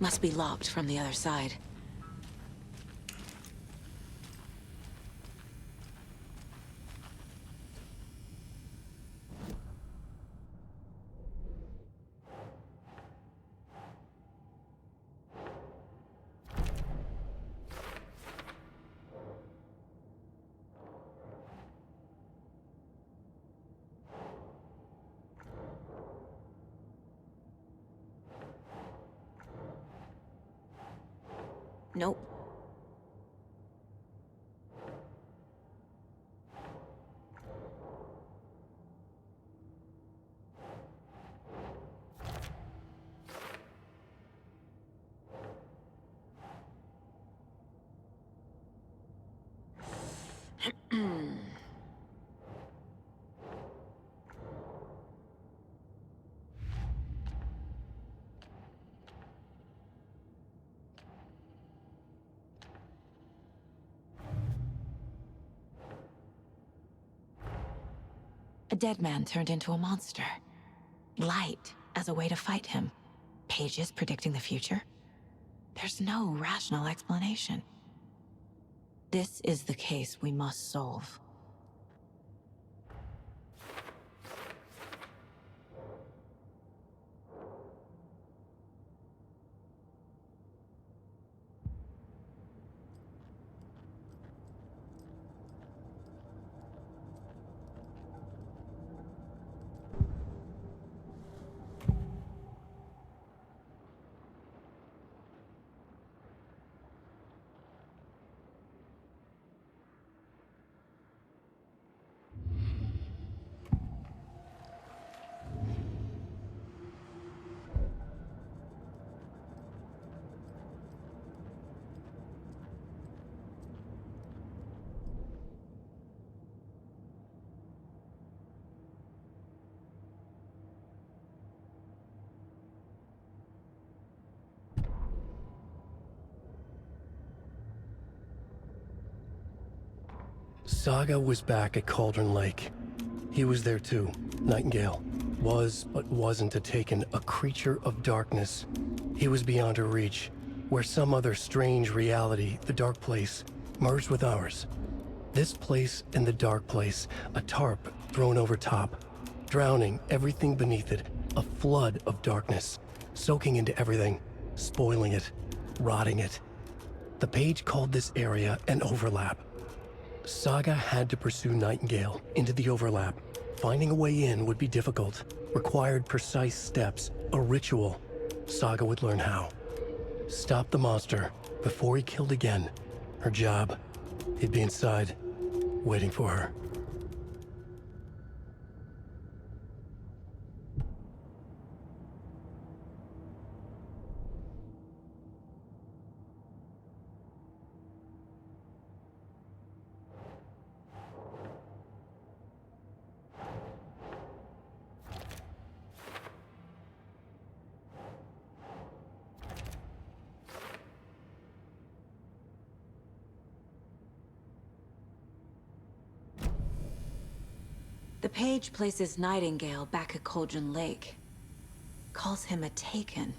Must be locked from the other side. Nope. A dead man turned into a monster. Light as a way to fight him. Pages predicting the future. There's no rational explanation. This is the case we must solve. Saga was back at Cauldron Lake. He was there too. Nightingale was, but wasn't a Taken, a creature of darkness. He was beyond her reach, where some other strange reality, the dark place, merged with ours. This place and the dark place, a tarp thrown over top, drowning everything beneath it, a flood of darkness, soaking into everything, spoiling it, rotting it. The page called this area an overlap. Saga had to pursue Nightingale into the overlap. Finding a way in would be difficult, required precise steps, a ritual. Saga would learn how. Stop the monster before he killed again. Her job. He'd be inside, waiting for her. The page places Nightingale back at Cauldron Lake. Calls him a Taken.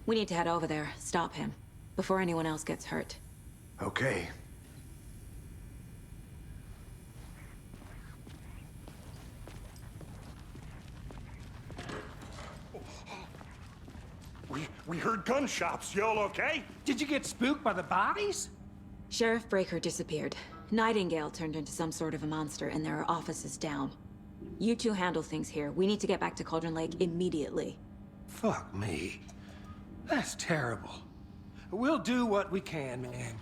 We need to head over there, stop him, before anyone else gets hurt. Okay. We heard gunshots. Y'all okay? Did you get spooked by the bodies? Sheriff Breaker disappeared. Nightingale turned into some sort of a monster, and there are offices down. You two handle things here. We need to get back to Cauldron Lake immediately. Fuck me. That's terrible. We'll do what we can, man.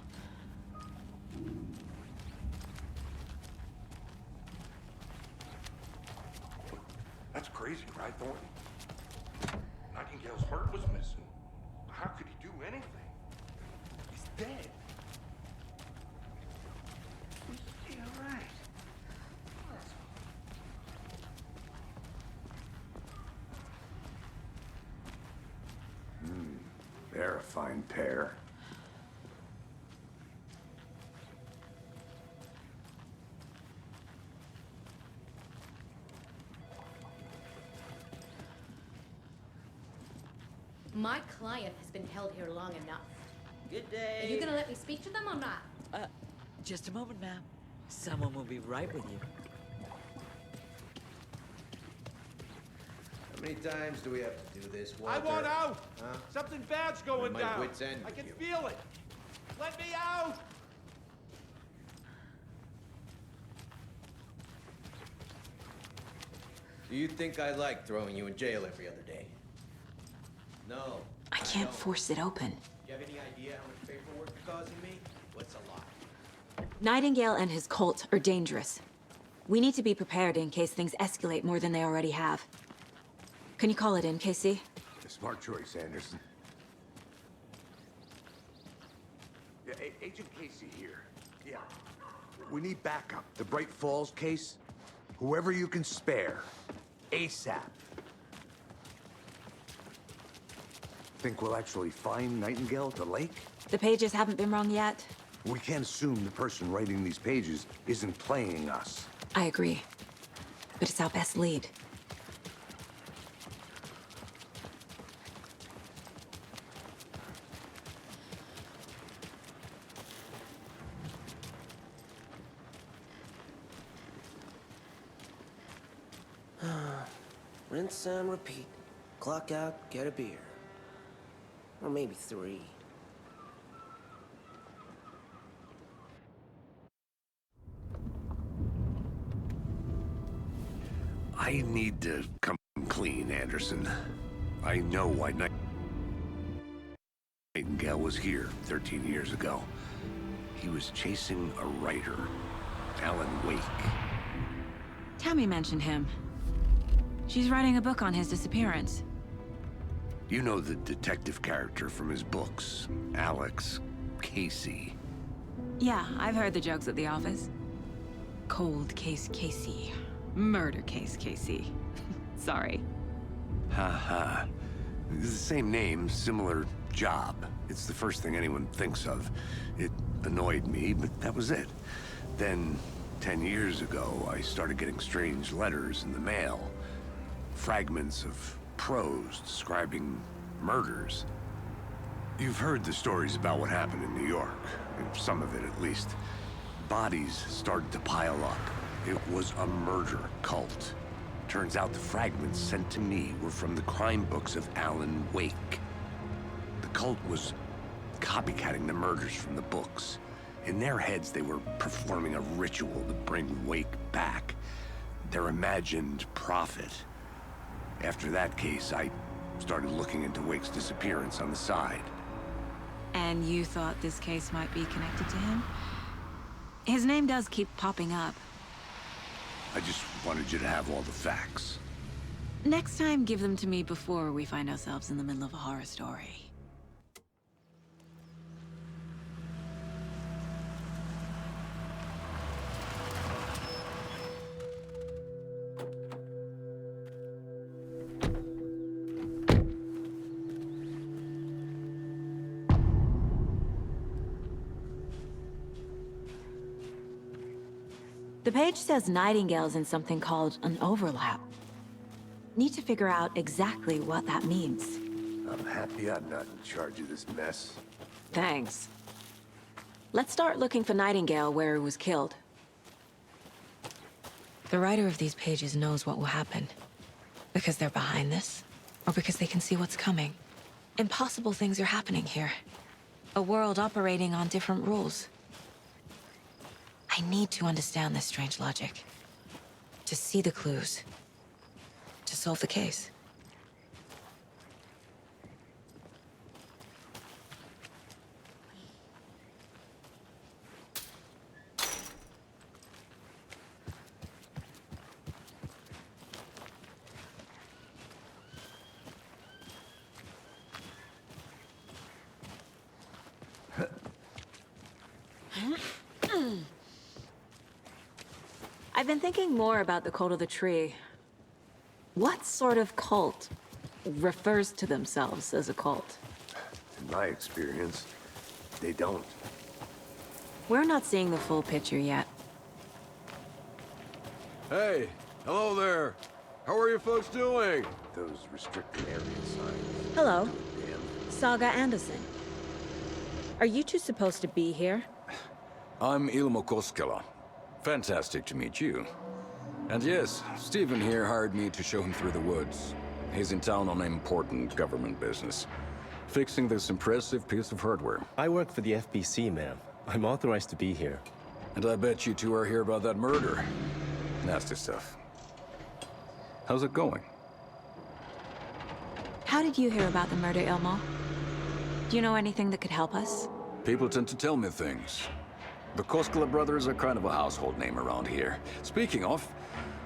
That's crazy, right, Thornton? Nightingale's heart was missing. How could he do anything? He's dead. Yeah, right. They're a fine pair. My client has been held here long enough. Good day. Are you gonna let me speak to them or not? Just a moment, ma'am. Someone will be right with you. How many times do we have to do this, Walter? I want out! Huh? Something bad's going My down. wits end I with can you. feel it. Let me out! Do you think I like throwing you in jail every other day? No. I can't force it open. Do you have any idea how much paperwork you're causing me? What's a lot? Nightingale and his cult are dangerous. We need to be prepared in case things escalate more than they already have. Can you call it in, Casey? A smart choice, Anderson. Yeah, Agent Casey here. Yeah. We need backup. The Bright Falls case? Whoever you can spare. ASAP. Think we'll actually find Nightingale at the lake? The pages haven't been wrong yet. We can't assume the person writing these pages isn't playing us. I agree. But it's our best lead. Rinse and repeat. Clock out, get a beer. Or maybe 3. I need to come clean, Anderson. I know why Nightingale was here 13 years ago. He was chasing a writer, Alan Wake. Tammy mentioned him. She's writing a book on his disappearance. You know the detective character from his books, Alex Casey. Yeah, I've heard the jokes at the office. Cold case Casey. Murder case Casey. Sorry. Ha. It's the same name, similar job. It's the first thing anyone thinks of. It annoyed me, but that was it. Then, 10 years ago, I started getting strange letters in the mail. Fragments of prose describing murders. You've heard the stories about what happened in New York. Some of it, at least. Bodies started to pile up. It was a murder cult. Turns out the fragments sent to me were from the crime books of Alan Wake. The cult was copycatting the murders from the books. In their heads, they were performing a ritual to bring Wake back. Their imagined prophet. After that case, I started looking into Wake's disappearance on the side. And you thought this case might be connected to him? His name does keep popping up. I just wanted you to have all the facts. Next time, give them to me before we find ourselves in the middle of a horror story. The page says Nightingale's in something called an overlap. Need to figure out exactly what that means. I'm happy I'm not in charge of this mess. Thanks. Let's start looking for Nightingale where he was killed. The writer of these pages knows what will happen. Because they're behind this, or because they can see what's coming. Impossible things are happening here. A world operating on different rules. I need to understand this strange logic. To see the clues. To solve the case. I've been thinking more about the cult of the tree. What sort of cult refers to themselves as a cult? In my experience, they don't. We're not seeing the full picture yet. Hey, hello there. How are you folks doing? Those restricted area signs. Hello. Do a Saga Anderson. Are you two supposed to be here? I'm Ilmo Koskela. Fantastic to meet you. And yes, Stephen here hired me to show him through the woods. He's in town on important government business, fixing this impressive piece of hardware. I work for the FBC, ma'am. I'm authorized to be here. And I bet you two are here about that murder. Nasty stuff. How's it going? How did you hear about the murder, Ilmo? Do you know anything that could help us? People tend to tell me things. The Koskela brothers are kind of a household name around here. Speaking of,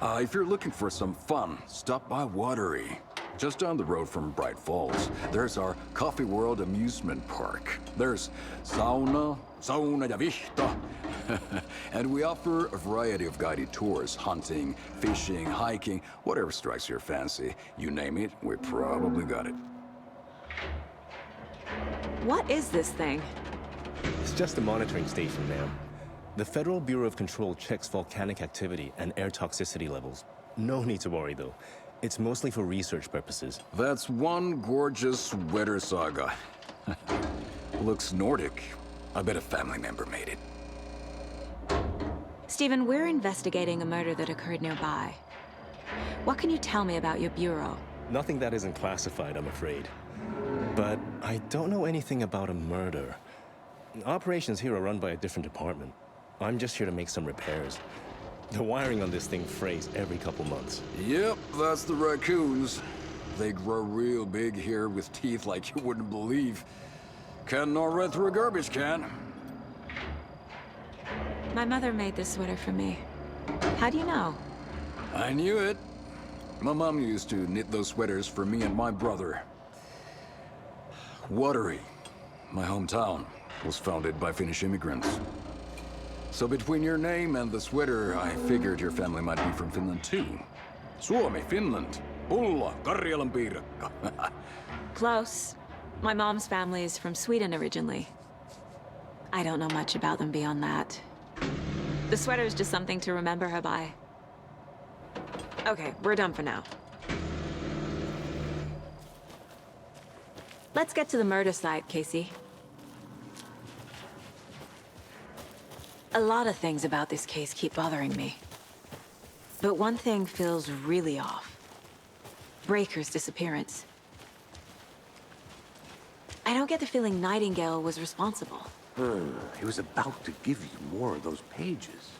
if you're looking for some fun, stop by Watery. Just down the road from Bright Falls, there's our Coffee World amusement park. There's sauna ja vihto. And we offer a variety of guided tours, hunting, fishing, hiking, whatever strikes your fancy. You name it, we probably got it. What is this thing? It's just a monitoring station, ma'am. The Federal Bureau of Control checks volcanic activity and air toxicity levels. No need to worry, though. It's mostly for research purposes. That's one gorgeous weather saga. Looks Nordic. I bet a family member made it. Stephen, we're investigating a murder that occurred nearby. What can you tell me about your bureau? Nothing that isn't classified, I'm afraid. But I don't know anything about a murder. Operations here are run by a different department. I'm just here to make some repairs. The wiring on this thing frays every couple months. Yep, that's the raccoons. They grow real big here with teeth like you wouldn't believe. Can't gnaw right through a garbage can. My mother made this sweater for me. How do you know? I knew it. My mom used to knit those sweaters for me and my brother. Watery, my hometown, was founded by Finnish immigrants. So between your name and the sweater, I figured your family might be from Finland too. Suomi, Finland. Pulla, Karjalan piirakka. Close. My mom's family is from Sweden originally. I don't know much about them beyond that. The sweater is just something to remember her by. Okay, we're done for now. Let's get to the murder site, Casey. A lot of things about this case keep bothering me. But one thing feels really off. Breaker's disappearance. I don't get the feeling Nightingale was responsible. He was about to give you more of those pages.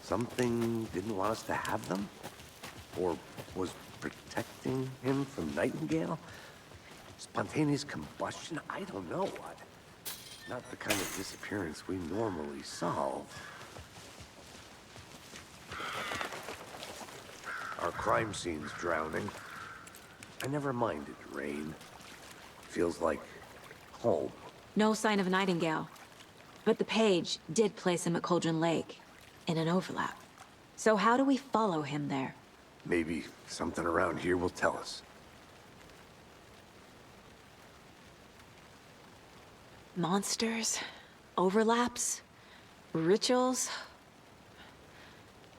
Something didn't want us to have them? Or was protecting him from Nightingale? Spontaneous combustion? I don't know. Not the kind of disappearance we normally solve. Our crime scene's drowning. I never minded rain. Feels like home. No sign of Nightingale. But the page did place him at Cauldron Lake, in an overlap. So how do we follow him there? Maybe something around here will tell us. Monsters? Overlaps? Rituals?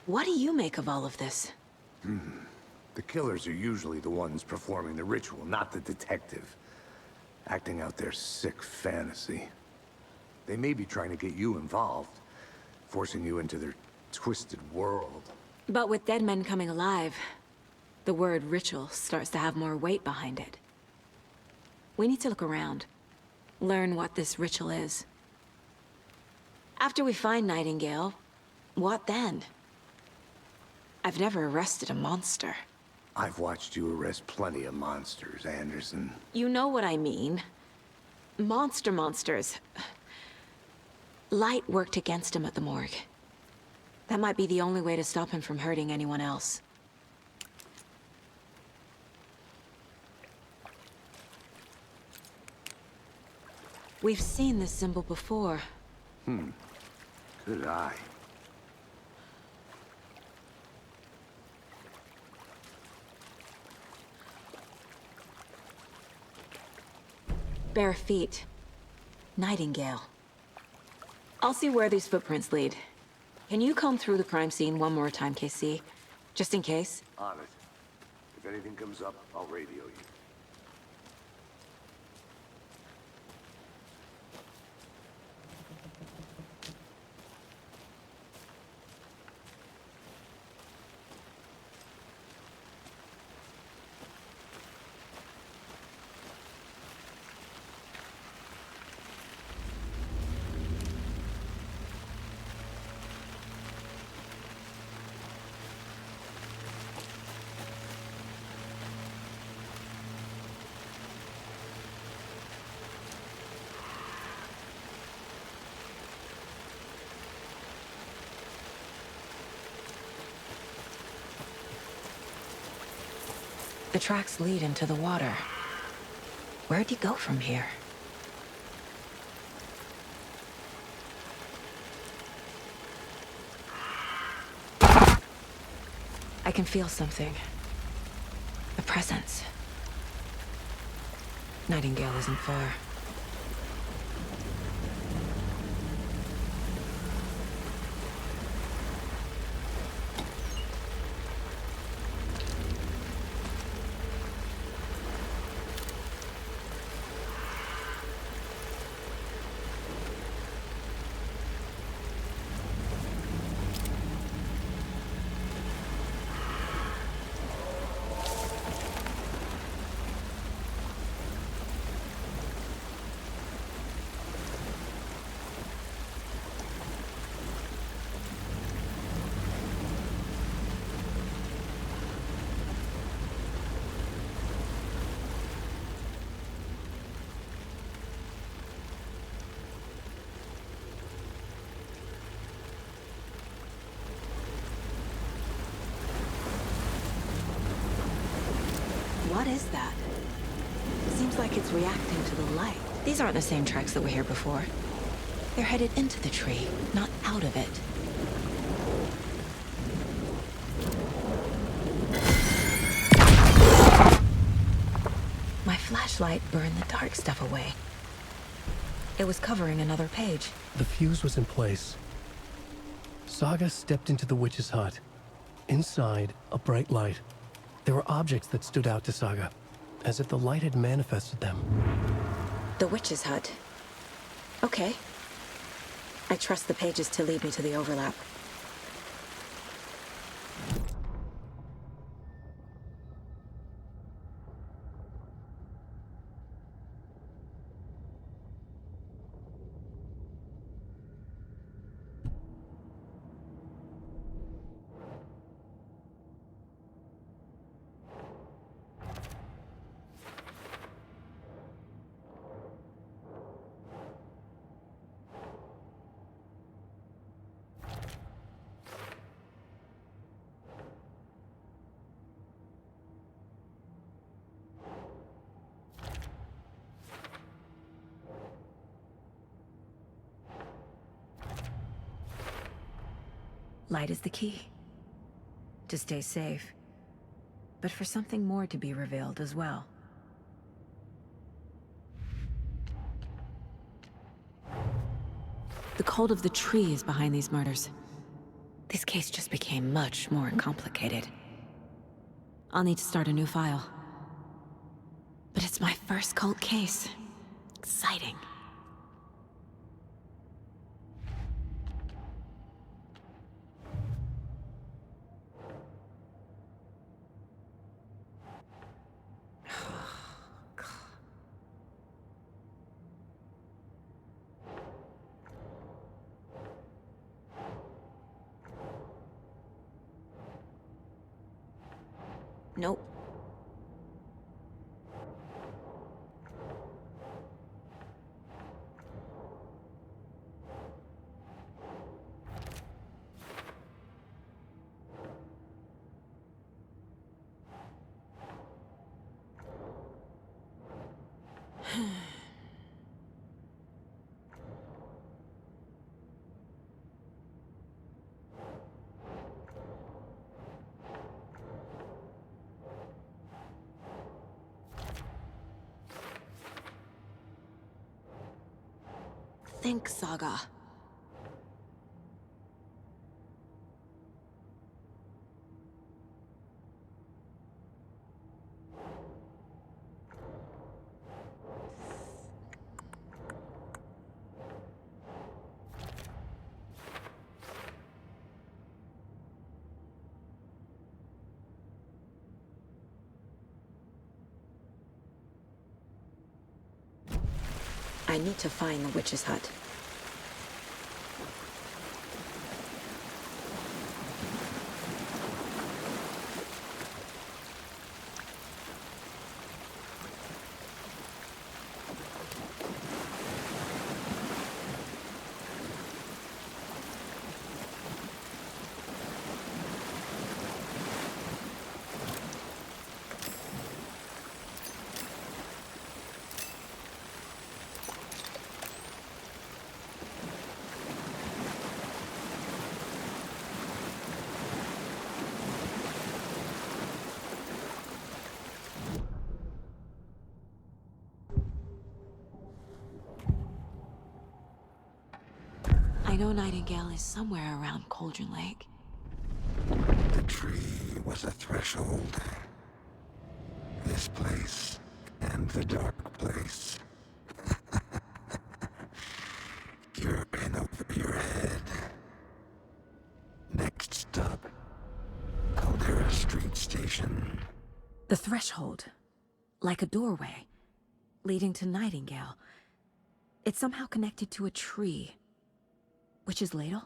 What do you make of all of this? The killers are usually the ones performing the ritual, not the detective. Acting out their sick fantasy. They may be trying to get you involved, forcing you into their twisted world. But with dead men coming alive, the word ritual starts to have more weight behind it. We need to look around. Learn what this ritual is. After we find Nightingale, what then? I've never arrested a monster. I've watched you arrest plenty of monsters, Anderson. You know what I mean. Monsters. Light worked against him at the morgue. That might be the only way to stop him from hurting anyone else. We've seen this symbol before. Good eye. Bare feet. Nightingale. I'll see where these footprints lead. Can you comb through the crime scene one more time, KC? Just in case? On it. If anything comes up, I'll radio you. The tracks lead into the water. Where'd he go from here? I can feel something. A presence. Nightingale isn't far. What is that? Seems like it's reacting to the light. These aren't the same tracks that were here before. They're headed into the tree, not out of it. My flashlight burned the dark stuff away. It was covering another page. The fuse was in place. Saga stepped into the witch's hut. Inside, a bright light. There were objects that stood out to Saga, as if the light had manifested them. The witch's hut. Okay. I trust the pages to lead me to the overlap. Light is the key. To stay safe. But for something more to be revealed as well. The cult of the tree is behind these murders. This case just became much more complicated. I'll need to start a new file. But it's my first cult case. Exciting. Nope. Think, Saga. I need to find the witch's hut. know Nightingale is somewhere around Cauldron Lake. The tree was a threshold. This place and the dark place. You're in over your head. Next stop, Caldera Street Station. The threshold. Like a doorway. Leading to Nightingale. It's somehow connected to a tree. Witch's Ladle?